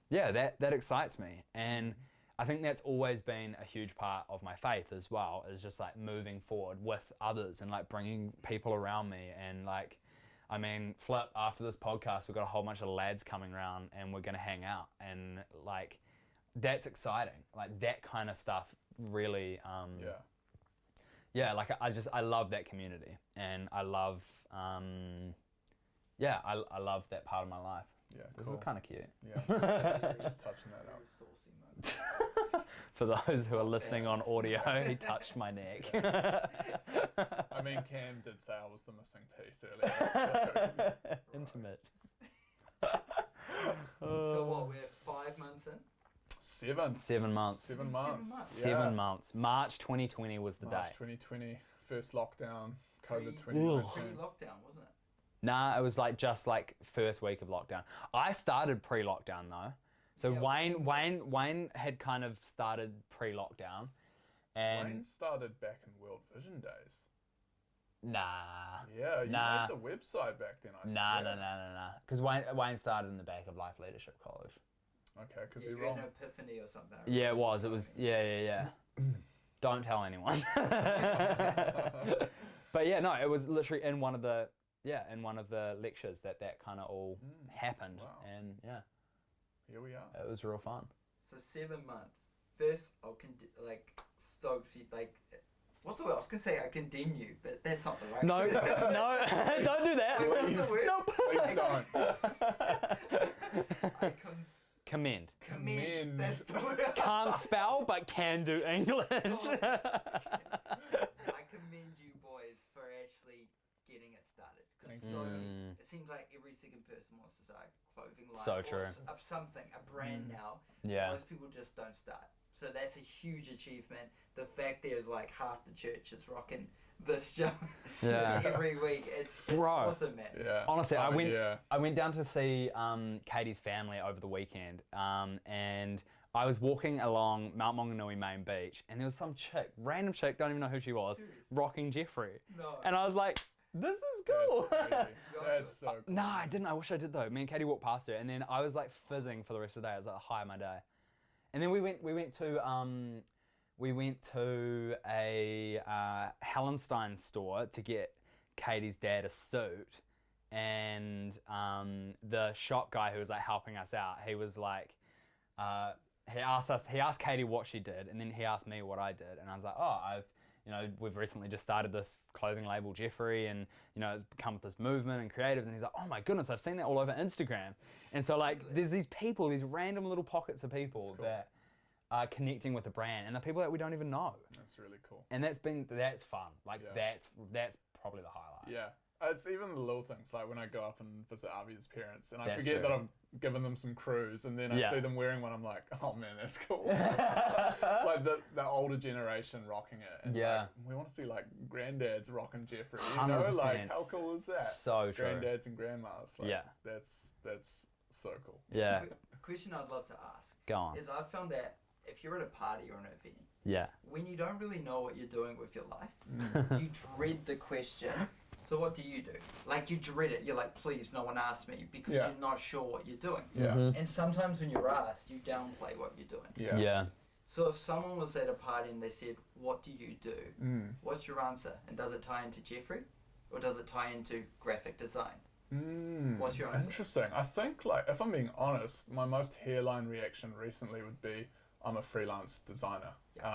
Speaker 3: yeah, that excites me. And I think that's always been a huge part of my faith as well, is just like moving forward with others and like bringing people around me. And like, I mean, Flip, after this podcast, we've got a whole bunch of lads coming around and we're going to hang out. And like, that's exciting. Like that kind of stuff really, like I love that community, and I love, I love that part of my life.
Speaker 1: Yeah,
Speaker 3: This
Speaker 1: cool.
Speaker 3: is kind of cute.
Speaker 1: Yeah, just touching that up.
Speaker 2: Very saucy moment.
Speaker 3: For those who are listening on audio, he touched my neck.
Speaker 1: I mean, Cam did say I was the missing piece earlier.
Speaker 3: Intimate.
Speaker 2: So what, we're 5 months in?
Speaker 1: 7.
Speaker 3: 7 months.
Speaker 1: 7 months.
Speaker 2: months.
Speaker 3: 7 months. March 2020 was the
Speaker 1: March
Speaker 3: date.
Speaker 1: 2020, first lockdown, COVID
Speaker 2: Pre-lockdown,
Speaker 1: 2019.
Speaker 2: wasn't it?
Speaker 3: Nah, it was like just like first week of lockdown. I started pre-lockdown though. So
Speaker 2: Yeah,
Speaker 3: Wayne had kind of started pre-lockdown, and
Speaker 1: Wayne started back in World Vision days.
Speaker 3: nah,
Speaker 1: Yeah, you
Speaker 3: Nah.
Speaker 1: made the website back then, I
Speaker 3: nah,
Speaker 1: swear.
Speaker 3: because Wayne started in the back of Life Leadership College.
Speaker 1: Okay, I could
Speaker 2: Yeah,
Speaker 1: be
Speaker 2: you
Speaker 1: wrong.
Speaker 2: had an epiphany or something.
Speaker 3: Yeah, it was. It was. Yeah. Don't tell anyone. But yeah, no, it was literally in one of the lectures that kind of all happened,
Speaker 1: Wow.
Speaker 3: and yeah,
Speaker 1: Here we are.
Speaker 3: it was real fun.
Speaker 2: So 7 months. First, stoked for you, like, what's the word? I was gonna say I condemn you, but that's not the right
Speaker 3: No,
Speaker 2: word.
Speaker 3: no, don't do that.
Speaker 2: Wait, what's the word?
Speaker 3: Nope.
Speaker 1: Please don't.
Speaker 3: Commend.
Speaker 2: Commend. That's the word.
Speaker 3: Can't spell, but can do English.
Speaker 2: I commend you boys for actually getting it started. Because it seems like every second person wants to start a clothing line.
Speaker 3: So
Speaker 2: or
Speaker 3: true.
Speaker 2: Something, a brand now.
Speaker 3: Yeah.
Speaker 2: Most people just don't start. So that's a huge achievement. The fact there's like half the church is rocking this jump every week. It's
Speaker 3: Bro.
Speaker 2: awesome, man.
Speaker 1: Yeah.
Speaker 3: Honestly, I
Speaker 1: Yeah.
Speaker 3: went down to see Katie's family over the weekend, and I was walking along Mount Maunganui main beach, and there was some chick, random chick, don't even know who she was, rocking Geoffery.
Speaker 2: No.
Speaker 3: And I was like, this is cool.
Speaker 1: That's crazy. That's so cool.
Speaker 3: Nah, I didn't. I wish I did though. Me and Katie walked past her, and then I was like fizzing for the rest of the day. I was like, hi, my day. And then we went to a Hallenstein store to get Katie's dad a suit, and the shop guy who was like helping us out, he was like, he asked Katie what she did, and then he asked me what I did, and I was like, oh, we've recently just started this clothing label, Geoffery, and it's become this movement and creatives. And he's like, oh my goodness, I've seen that all over Instagram. And so like, there's these people, these random little pockets of people that are connecting with the brand, and the people that we don't even know.
Speaker 1: That's really cool.
Speaker 3: And that's fun. Like that's probably the highlight.
Speaker 1: Yeah. It's even the little things, like when I go up and visit Avi's parents, and I
Speaker 3: That's
Speaker 1: forget
Speaker 3: true.
Speaker 1: that I've given them some crews, and then I see them wearing one, I'm like, oh man, that's cool. Like the older generation rocking it. And like, we want to see like granddads rocking Geoffery,
Speaker 3: 100%.
Speaker 1: Like how cool is that?
Speaker 3: So true.
Speaker 1: Granddads and grandmas. Like,
Speaker 3: Yeah.
Speaker 1: That's so cool.
Speaker 3: Yeah.
Speaker 2: A question I'd love to ask
Speaker 3: Go on.
Speaker 2: is I've found that if you're at a party or an event,
Speaker 3: Yeah.
Speaker 2: when you don't really know what you're doing with your life, you dread the question. So what do? Like you dread it. You're like, please, no one ask me, because you're not sure what you're doing.
Speaker 1: Yeah.
Speaker 2: And sometimes when you're asked, you downplay what you're doing.
Speaker 1: Yeah.
Speaker 3: Yeah.
Speaker 2: So if someone was at a party and they said, what do you do? What's your answer? And does it tie into Geoffery? or does it tie into graphic design? What's your answer?
Speaker 1: Interesting. I think, like, if I'm being honest, my most hairline reaction recently would be I'm a freelance designer,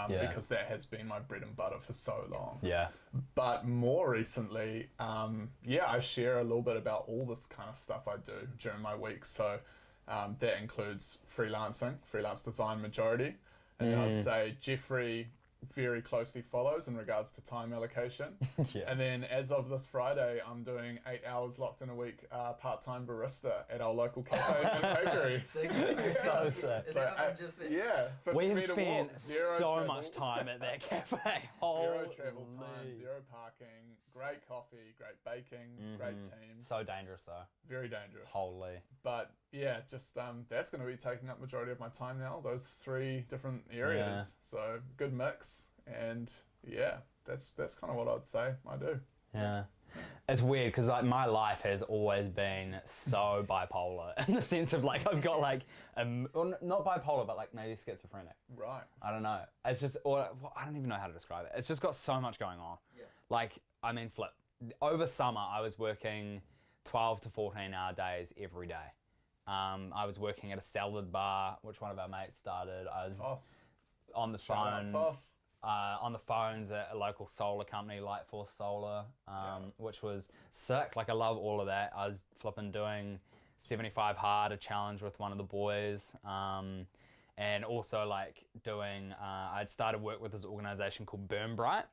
Speaker 1: because that has been my bread and butter for so long.
Speaker 3: Yeah.
Speaker 1: But more recently, I share a little bit about all this kind of stuff I do during my week. So that includes freelance design majority. And then I'd say Geoffery very closely follows in regards to time allocation. And then as of this Friday, I'm doing 8 hours locked in a week part-time barista at our local cafe and bakery.
Speaker 3: So sick. We have spent so much time at that cafe.
Speaker 1: Zero travel time, zero parking, great coffee, great baking, great teams.
Speaker 3: So dangerous though.
Speaker 1: Very dangerous.
Speaker 3: Holy.
Speaker 1: But yeah, just that's going to be taking up majority of my time now, those 3 different areas. So good mix, and that's kind of what I'd say I do.
Speaker 3: Yeah. It's weird because like my life has always been so bipolar in the sense of like I've got like well, not bipolar but like maybe schizophrenic.
Speaker 1: Right.
Speaker 3: I don't know. It's just I don't even know how to describe it. It's just got so much going on.
Speaker 2: Yeah.
Speaker 3: Like I mean, flip. Over summer I was working 12 to 14-hour days every day. I was working at a salad bar, which one of our mates started. I was on the phone. On the phones at a local solar company, Lightforce Solar, which was sick. Like I love all of that. I was flipping doing 75 hard, a challenge with one of the boys, and also like doing. I'd started work with this organization called Burn Bright,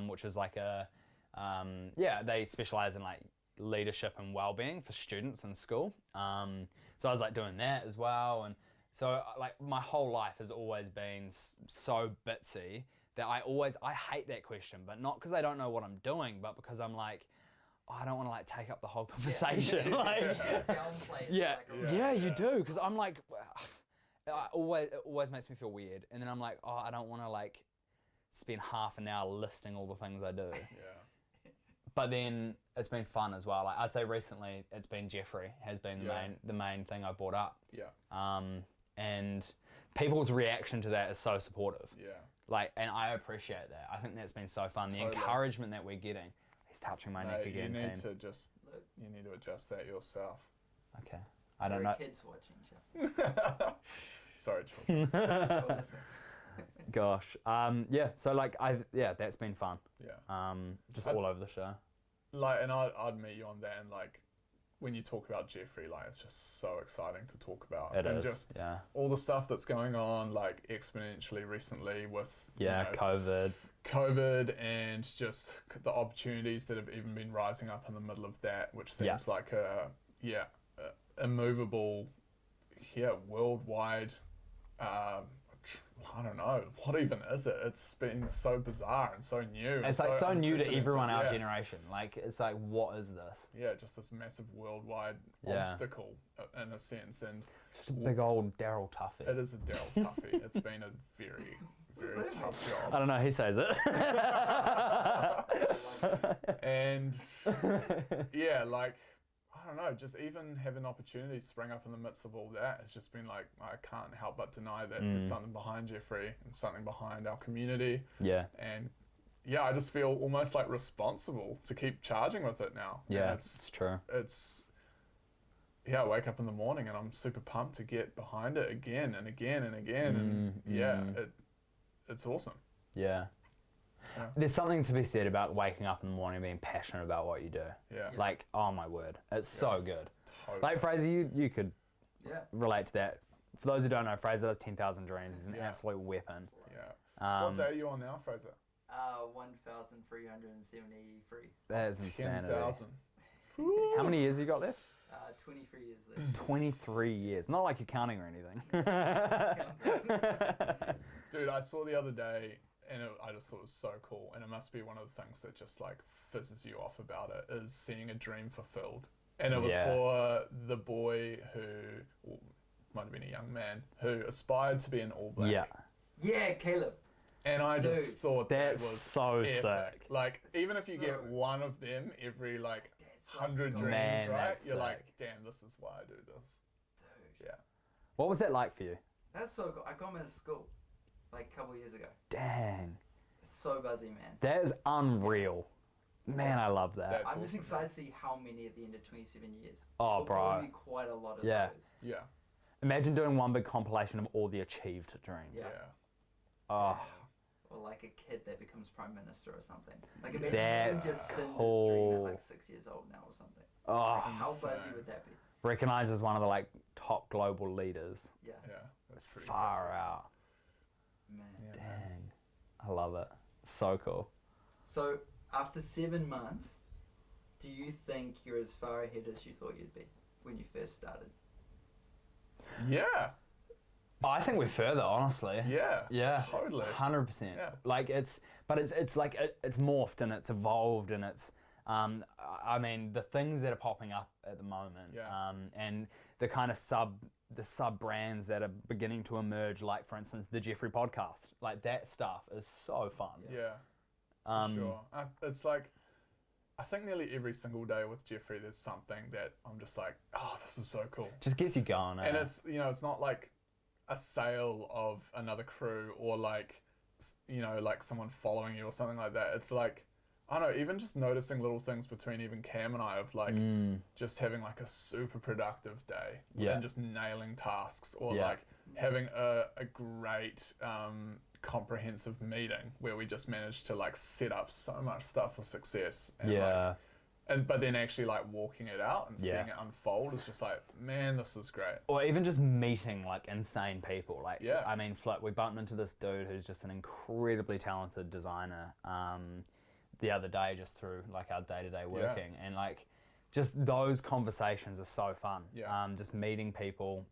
Speaker 3: which is like they specialize in like leadership and well-being for students in school. So I was like doing that as well, and so like my whole life has always been so bitsy. That I hate that question, but not because I don't know what I'm doing, but because I'm like, I don't want to like take up the whole conversation. You do, because I'm like, it always makes me feel weird, and then I'm like, I don't want to like spend half an hour listing all the things I do. But then it's been fun as well. Like I'd say recently, it's been Geoffery has been the main thing I brought up. And people's reaction to that is so supportive. Like, and I appreciate that. I think that's been so fun. Totally. The encouragement that we're getting. He's touching my neck again.
Speaker 1: You need to adjust that yourself.
Speaker 3: Okay. I don't know.
Speaker 2: Kids watching, Jeff.
Speaker 1: Sorry, children.
Speaker 3: Gosh. So like that's been fun. Just all over the show.
Speaker 1: Like, and I'd meet you on that, and like when you talk about Geoffery, like it's just so exciting to talk about.
Speaker 3: It
Speaker 1: and
Speaker 3: is,
Speaker 1: just all the stuff that's going on, like exponentially recently with COVID, and just the opportunities that have even been rising up in the middle of that, which seems like a immovable, worldwide. I don't know, what even is it? It's been so bizarre and so new.
Speaker 3: It's like so new to everyone our generation. Like, it's like, what is this?
Speaker 1: Yeah, just this massive worldwide obstacle in a sense. And
Speaker 3: it's just a big old Daryl Tuffy.
Speaker 1: It is a Daryl Tuffy. It's been a very, very tough job.
Speaker 3: I don't know, he says it.
Speaker 1: And like, I don't know, just even having opportunities spring up in the midst of all that, it's just been like, I can't help but deny that there's something behind Geoffery and something behind our community. And I just feel almost like responsible to keep charging with it now.
Speaker 3: Yeah, it's true.
Speaker 1: I wake up in the morning and I'm super pumped to get behind it again and again and again. It's awesome.
Speaker 3: Yeah. There's something to be said about waking up in the morning and being passionate about what you do. Like, oh my word, it's so good. Totally. Like Fraser, you could relate to that. For those who don't know, Fraser does 10,000 Dreams. He's an absolute weapon.
Speaker 1: What day are you on now, Fraser?
Speaker 2: 1,373.
Speaker 3: That is insanity.
Speaker 1: 10,000.
Speaker 3: How many years you got left?
Speaker 2: 23 years left.
Speaker 3: 23 years. Not like you're counting or anything.
Speaker 1: Dude, I saw the other day, and I just thought it was so cool, and it must be one of the things that just like fizzes you off about it, is seeing a dream fulfilled. And it was for the boy who, might have been a young man, who aspired to be an All Black.
Speaker 2: Yeah, Caleb.
Speaker 1: And I just thought that was
Speaker 3: so
Speaker 1: epic.
Speaker 3: Sick.
Speaker 1: Like, even if you get one of them every like 100 dreams, right? You're like, damn, this is why I do this.
Speaker 2: Dude.
Speaker 1: Yeah.
Speaker 3: What was that like for you?
Speaker 2: That's so cool. I got him in school like a couple of years ago.
Speaker 3: Dang.
Speaker 2: It's so buzzy, man.
Speaker 3: That is unreal. Man, I love that.
Speaker 1: That's
Speaker 2: I'm just
Speaker 1: awesome,
Speaker 2: excited to see how many at the end of 27 years.
Speaker 3: Oh,
Speaker 2: There'll
Speaker 3: bro.
Speaker 2: probably be quite a lot of
Speaker 3: Yeah.
Speaker 2: those.
Speaker 1: Yeah.
Speaker 3: Imagine doing one big compilation of all the achieved dreams.
Speaker 2: Yeah.
Speaker 3: Oh,
Speaker 2: Or like a kid that becomes prime minister or something. Like imagine
Speaker 3: That's
Speaker 2: just send this dream
Speaker 3: cool.
Speaker 2: at like 6 years old now or something.
Speaker 3: oh.
Speaker 2: Like, how buzzy
Speaker 1: insane.
Speaker 2: would that be?
Speaker 3: Recognized as one of the like top global leaders.
Speaker 2: Yeah.
Speaker 1: Yeah. That's pretty
Speaker 3: Far
Speaker 1: crazy.
Speaker 3: out.
Speaker 2: Man.
Speaker 1: Yeah, man.
Speaker 3: Dang. I love it. So cool.
Speaker 2: So after 7 months, do you think you're as far ahead as you thought you'd be when you first started?
Speaker 1: Yeah.
Speaker 3: I think we're further, honestly.
Speaker 1: Yeah.
Speaker 3: Yeah,
Speaker 1: Totally.
Speaker 3: 100%.
Speaker 1: Yeah.
Speaker 3: Like it's like it's morphed and it's evolved and it's, I mean, the things that are popping up at the moment,
Speaker 1: Yeah.
Speaker 3: and the kind of sub brands that are beginning to emerge, like for instance the Geoffery podcast, like that stuff is so fun.
Speaker 1: Yeah.
Speaker 3: Um,
Speaker 1: Sure. It's like, I think nearly every single day with Geoffery, there's something that I'm just like, oh, this is so cool.
Speaker 3: Just gets you going.
Speaker 1: And
Speaker 3: eh?
Speaker 1: it's, it's not like a sale of another crew or like, like someone following you or something like that. It's like, I don't know, even just noticing little things between even Cam and I of like just having like a super productive day
Speaker 3: Yeah.
Speaker 1: and just nailing tasks or
Speaker 3: Yeah.
Speaker 1: like having a great comprehensive meeting where we just managed to like set up so much stuff for success and
Speaker 3: yeah.
Speaker 1: but then actually like walking it out and
Speaker 3: Yeah.
Speaker 1: seeing it unfold is just like, man, this is great.
Speaker 3: Or even just meeting like insane people. Like,
Speaker 1: Yeah.
Speaker 3: I mean, we bumped into this dude who's just an incredibly talented designer the other day just through like our day-to-day working. And like, just those conversations are so fun.
Speaker 1: Yeah.
Speaker 3: Just meeting people,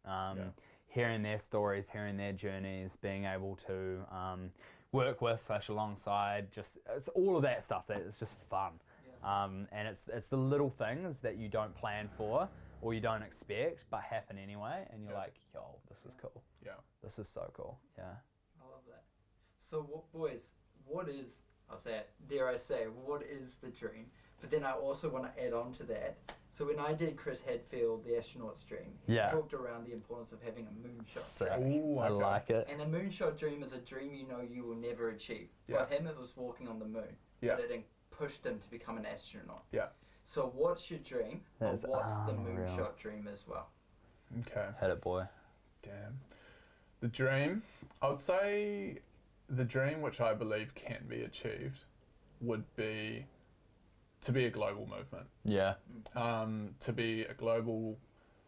Speaker 3: hearing their stories, hearing their journeys, being able to work with / alongside, it's all of that stuff that is just fun. And it's the little things that you don't plan for or you don't expect but happen anyway, and you're like, yo, this is cool.
Speaker 1: Yeah.
Speaker 3: This is so cool. Yeah.
Speaker 2: I love that. So what is, I'll say it, dare I say, what is the dream? But then I also want to add on to that. So when I did Chris Hadfield, the astronaut's dream, he
Speaker 3: Yeah.
Speaker 2: talked around the importance of having a moonshot
Speaker 3: Sick.
Speaker 2: dream.
Speaker 1: Ooh,
Speaker 3: I
Speaker 1: okay.
Speaker 3: like it.
Speaker 2: And a moonshot dream is a dream you know you will never achieve. For
Speaker 1: Yeah.
Speaker 2: him, it was walking on the moon.
Speaker 1: Yeah.
Speaker 2: But it pushed him to become an astronaut.
Speaker 1: Yeah.
Speaker 2: So what's your dream?
Speaker 3: That's
Speaker 2: Or what's the
Speaker 3: unreal.
Speaker 2: moonshot dream as well?
Speaker 1: Okay.
Speaker 3: Hit it, boy.
Speaker 1: Damn. The dream, I would say the dream which I believe can be achieved would be to be a global movement.
Speaker 3: Yeah.
Speaker 1: To be a global,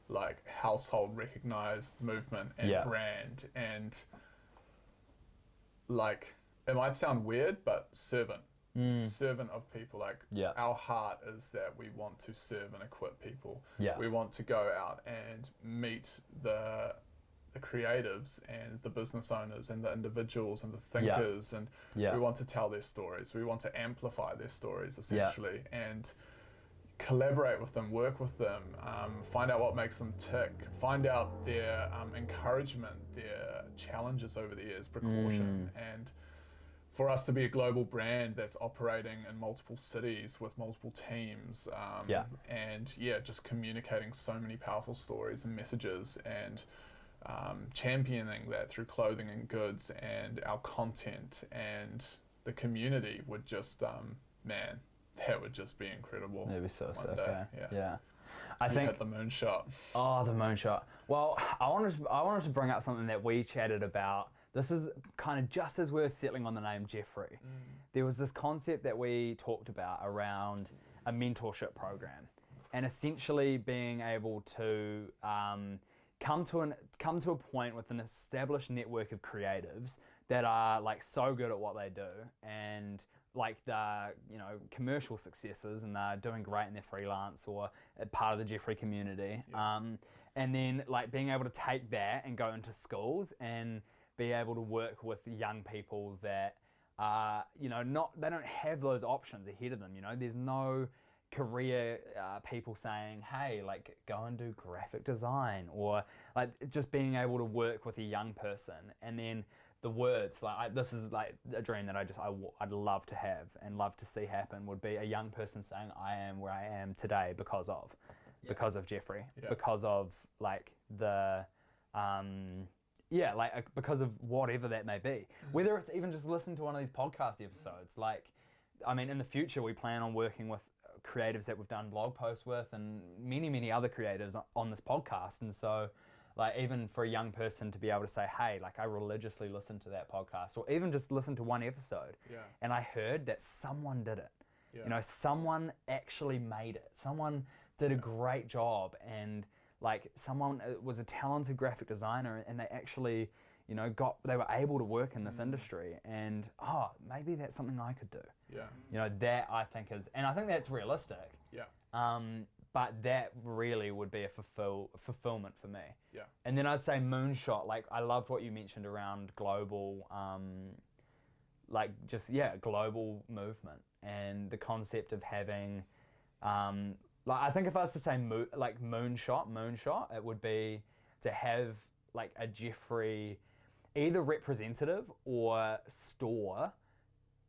Speaker 1: like, household recognized movement and
Speaker 3: Yeah.
Speaker 1: brand and, like, it might sound weird, but servant. Servant of people. Like,
Speaker 3: Yeah.
Speaker 1: our heart is that we want to serve and equip people.
Speaker 3: Yeah.
Speaker 1: We want to go out and meet the creatives and the business owners and the individuals and the thinkers and
Speaker 3: Yeah.
Speaker 1: we want to tell their stories. We want to amplify their stories essentially and collaborate with them, work with them, find out what makes them tick, find out their encouragement, their challenges over the years, precaution, and for us to be a global brand that's operating in multiple cities with multiple teams, and just communicating so many powerful stories and messages and championing that through clothing and goods and our content and the community would just, man, that would just be incredible.
Speaker 3: It'd be so
Speaker 1: one
Speaker 3: sick.
Speaker 1: day,
Speaker 3: Yeah. I
Speaker 1: You
Speaker 3: think
Speaker 1: hit the moonshot.
Speaker 3: Oh, the moonshot. Well, I wanted to bring up something that we chatted about. This is kind of just as we were settling on the name Geoffery. There was this concept that we talked about around a mentorship program, and essentially being able to come to a point with an established network of creatives that are like so good at what they do, and like the commercial successes, and they're doing great in their freelance or part of the Geoffery community. And then like being able to take that and go into schools and be able to work with young people that they don't have those options ahead of them. There's no career people saying, hey, like go and do graphic design, or like just being able to work with a young person. And then the words, like this is like a dream that I'd love to have and love to see happen, would be a young person saying, I am where I am today because of Geoffery, because of like the because of whatever that may be. Whether it's even just listen to one of these podcast episodes, like I mean, in the future, we plan on working with creatives that we've done blog posts with and many other creatives on this podcast. And so, like, even for a young person to be able to say, hey, like, I religiously listened to that podcast, or even just listen to one episode, and I heard that someone did it. You know, someone actually made it. Someone did a great job, and like someone was a talented graphic designer, and they actually, you know, they were able to work in this industry, and maybe that's something I could do.
Speaker 1: Yeah.
Speaker 3: You know, that I think is, and I think that's realistic.
Speaker 1: Yeah.
Speaker 3: But that really would be a fulfillment for me.
Speaker 1: Yeah.
Speaker 3: And then I'd say moonshot. Like, I loved what you mentioned around global, global movement, and the concept of having, like, I think if I was to say moonshot, it would be to have like a Geoffery, either representative or store,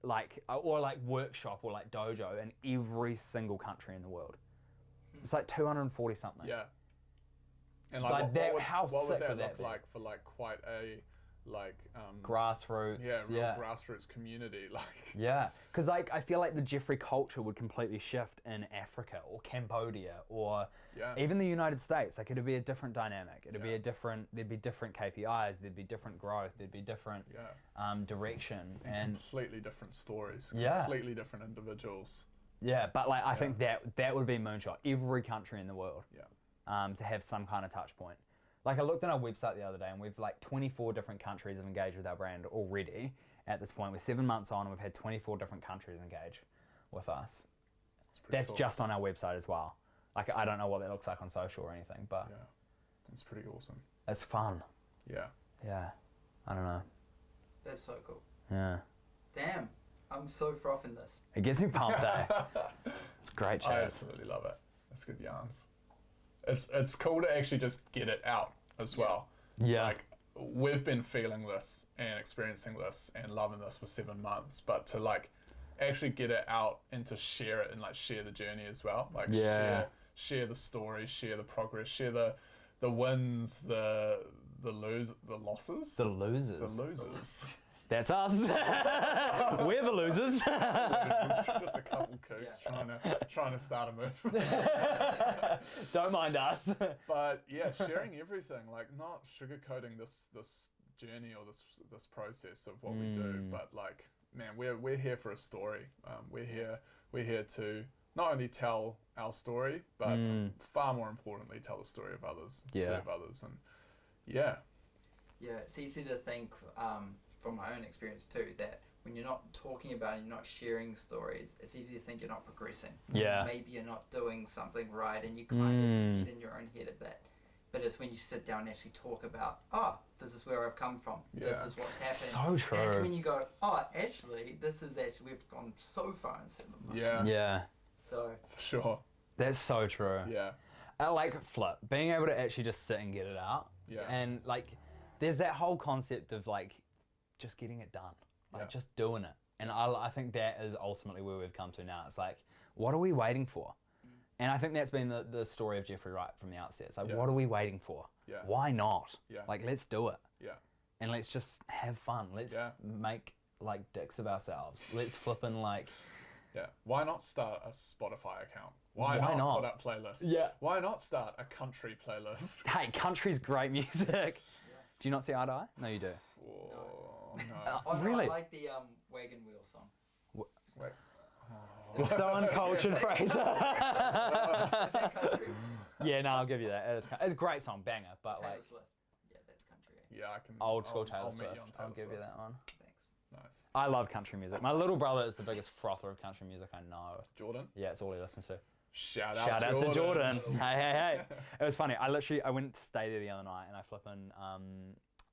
Speaker 3: like, or like workshop or like dojo in every single country in the world. It's like 240 something.
Speaker 1: Yeah. And like what would that look like for like quite a
Speaker 3: grassroots,
Speaker 1: grassroots community, like.
Speaker 3: Yeah, because like I feel like the Geoffery culture would completely shift in Africa or Cambodia or even the United States. Like, it'd be a different dynamic. It'd be there'd be different KPIs. There'd be different growth. There'd be different direction and
Speaker 1: completely different stories.
Speaker 3: Yeah.
Speaker 1: Completely different individuals.
Speaker 3: Yeah, but like I think that would be moonshot. Every country in the world.
Speaker 1: Yeah.
Speaker 3: To have some kind of touch point. Like, I looked on our website the other day, and we've like 24 different countries have engaged with our brand already. At this point, we're 7 months on, and we've had 24 different countries engage with us. That's cool. Just on our website as well. Like, I don't know what that looks like on social or anything, but
Speaker 1: it's pretty awesome.
Speaker 3: It's fun.
Speaker 1: Yeah.
Speaker 3: Yeah. I don't know.
Speaker 2: That's so cool.
Speaker 3: Yeah.
Speaker 2: Damn, I'm so frothing this.
Speaker 3: It gets me pumped, eh? It's great chat.
Speaker 1: I absolutely love it. It's good yarns. It's cool to actually just get it out as well.
Speaker 3: Yeah.
Speaker 1: Like, we've been feeling this and experiencing this and loving this for 7 months, but to like actually get it out and to share it and like share the journey as well. Like share the story, share the progress, share the wins, the losses.
Speaker 3: The losers.
Speaker 1: The losers.
Speaker 3: That's us. We're the losers.
Speaker 1: Just a couple kooks trying to start a movement.
Speaker 3: Don't mind us.
Speaker 1: But yeah, sharing everything, like not sugarcoating this journey or this process of what we do, but like, man, we're here for a story. We're here to not only tell our story, but far more importantly, tell the story of others, serve others, and yeah,
Speaker 2: it's easy to think. From my own experience too, that when you're not talking about it, you're not sharing stories, it's easy to think you're not progressing.
Speaker 3: Yeah.
Speaker 2: Maybe you're not doing something right, and you kind of get in your own head a bit. But it's when you sit down and actually talk about, this is where I've come from.
Speaker 1: Yeah.
Speaker 2: This is what's happening.
Speaker 3: So true.
Speaker 2: That's when you go, actually, we've gone so far in 7 months.
Speaker 1: Yeah.
Speaker 3: Yeah.
Speaker 2: So.
Speaker 1: For sure.
Speaker 3: That's so true.
Speaker 1: Yeah.
Speaker 3: I like flip, being able to actually just sit and get it out.
Speaker 1: Yeah.
Speaker 3: And like, there's that whole concept of like, just getting it done, like just doing it. And I think that is ultimately where we've come to now. It's like, what are we waiting for? And I think that's been the story of Geoffery right from the outset. It's like, what are we waiting for?
Speaker 1: Yeah.
Speaker 3: Why not?
Speaker 1: Yeah.
Speaker 3: Like, let's do it.
Speaker 1: Yeah.
Speaker 3: And let's just have fun. Let's make like dicks of ourselves. Let's flip and like.
Speaker 1: Yeah. Why not start a Spotify account? Why not put up playlists?
Speaker 3: Yeah.
Speaker 1: Why not start a country playlist?
Speaker 3: Hey, country's great music. Do you not see eye to eye? No, you do.
Speaker 1: Whoa, no.
Speaker 3: Really?
Speaker 2: I like the Wagon Wheel song.
Speaker 1: Wait.
Speaker 3: You're so uncultured, Fraser. Yeah, no, I'll give you that. It's a great song, banger, but
Speaker 2: Taylor
Speaker 3: like
Speaker 2: Swift. Yeah, that's country.
Speaker 1: Yeah, I can.
Speaker 3: old school
Speaker 1: I'll
Speaker 3: Taylor
Speaker 1: meet
Speaker 3: Swift.
Speaker 1: you on
Speaker 3: I'll
Speaker 1: Taylor
Speaker 3: give you
Speaker 1: Swift.
Speaker 3: that one.
Speaker 2: Thanks.
Speaker 1: Nice.
Speaker 3: I love country music. My little brother is the biggest frother of country music I know.
Speaker 1: Jordan?
Speaker 3: Yeah, it's all he listens to.
Speaker 1: Shout out
Speaker 3: to Jordan. Hey. It was funny. I went to stay there the other night, and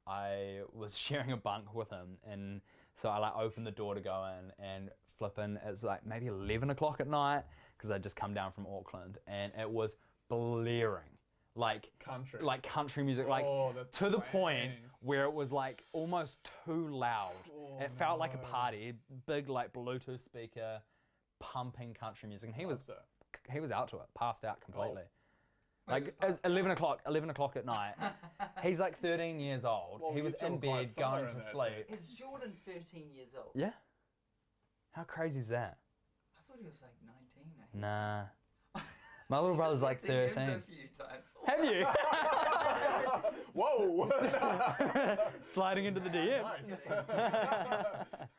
Speaker 3: I was sharing a bunk with him, and so I like opened the door to go in, and flipping, it's like maybe 11 o'clock at night, because I'd just come down from Auckland, and it was blaring. Like country music, like to the point where it was like almost too loud. It felt like a party, big like Bluetooth speaker, pumping country music, and he was out to it, passed out completely. Like it was 11 o'clock at night. He's like 13 years old.
Speaker 1: Well,
Speaker 3: he was in bed going to sleep.
Speaker 2: Is Jordan 13 years old?
Speaker 3: Yeah. How crazy is that?
Speaker 2: he was like 19. I think.
Speaker 3: Nah. My little brother's like
Speaker 2: I've seen
Speaker 3: 13.
Speaker 2: him a few times.
Speaker 3: Have you?
Speaker 1: Whoa!
Speaker 3: Sliding into the DMs.
Speaker 1: Nice.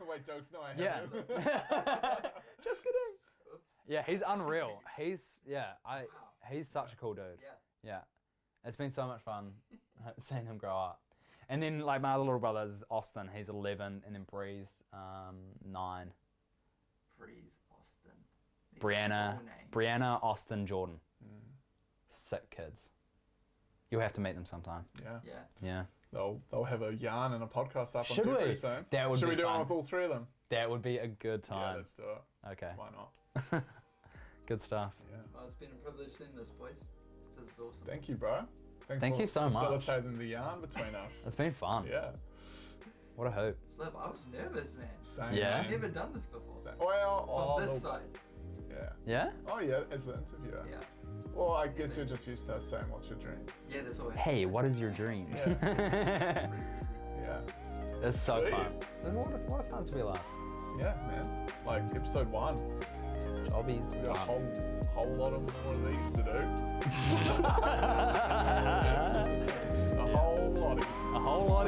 Speaker 1: Wait, jokes? No, I
Speaker 3: Yeah.
Speaker 1: haven't.
Speaker 3: Just kidding.
Speaker 2: Oops.
Speaker 3: Yeah, he's unreal. He's
Speaker 2: Wow.
Speaker 3: he's such a cool dude.
Speaker 2: Yeah.
Speaker 3: Yeah. It's been so much fun seeing him grow up. And then like my other little brother's Austin, he's 11, and then Bree's 9.
Speaker 2: Breeze, Austin. These
Speaker 3: Brianna,
Speaker 2: are cool names.
Speaker 3: Brianna, Austin, Jordan.
Speaker 1: Mm,
Speaker 3: Sick kids. You'll have to meet them sometime.
Speaker 1: yeah.
Speaker 2: Yeah.
Speaker 3: Yeah.
Speaker 1: They'll have a yarn and a podcast up
Speaker 3: Should
Speaker 1: on Geoffery
Speaker 3: we?
Speaker 1: soon.
Speaker 3: That would
Speaker 1: Should
Speaker 3: be
Speaker 1: we do
Speaker 3: fun.
Speaker 1: one with all three of them?
Speaker 3: That would be a good
Speaker 1: Yeah,
Speaker 3: time.
Speaker 1: let's do it.
Speaker 3: Okay.
Speaker 1: Why not?
Speaker 3: Good stuff.
Speaker 1: Yeah.
Speaker 2: Well, it's been a privilege seeing this, boys. This is awesome.
Speaker 1: Thank you, bro. Thanks
Speaker 3: Thank
Speaker 1: for
Speaker 3: you so much.
Speaker 1: facilitating the yarn between us.
Speaker 3: It's been fun.
Speaker 1: Yeah.
Speaker 3: What a hope.
Speaker 2: Sliv, I was nervous, man.
Speaker 1: Same.
Speaker 3: Yeah.
Speaker 2: I've
Speaker 1: man.
Speaker 2: never done this before.
Speaker 1: Same. Well,
Speaker 2: From this
Speaker 1: no-
Speaker 2: side.
Speaker 1: Yeah.
Speaker 3: Yeah?
Speaker 1: Oh yeah, as the interviewer.
Speaker 2: Yeah.
Speaker 1: Well, I guess you're just used to us saying, "What's your dream?"
Speaker 2: Yeah, that's all.
Speaker 3: Hey, what is your dream?
Speaker 1: Yeah.
Speaker 3: It's so
Speaker 1: Sweet.
Speaker 3: fun. What a time to be alive.
Speaker 1: Yeah, man. Like episode 1,
Speaker 3: Jobbies.
Speaker 1: we got a whole lot of more of these to do. A whole lot.
Speaker 3: A whole lot.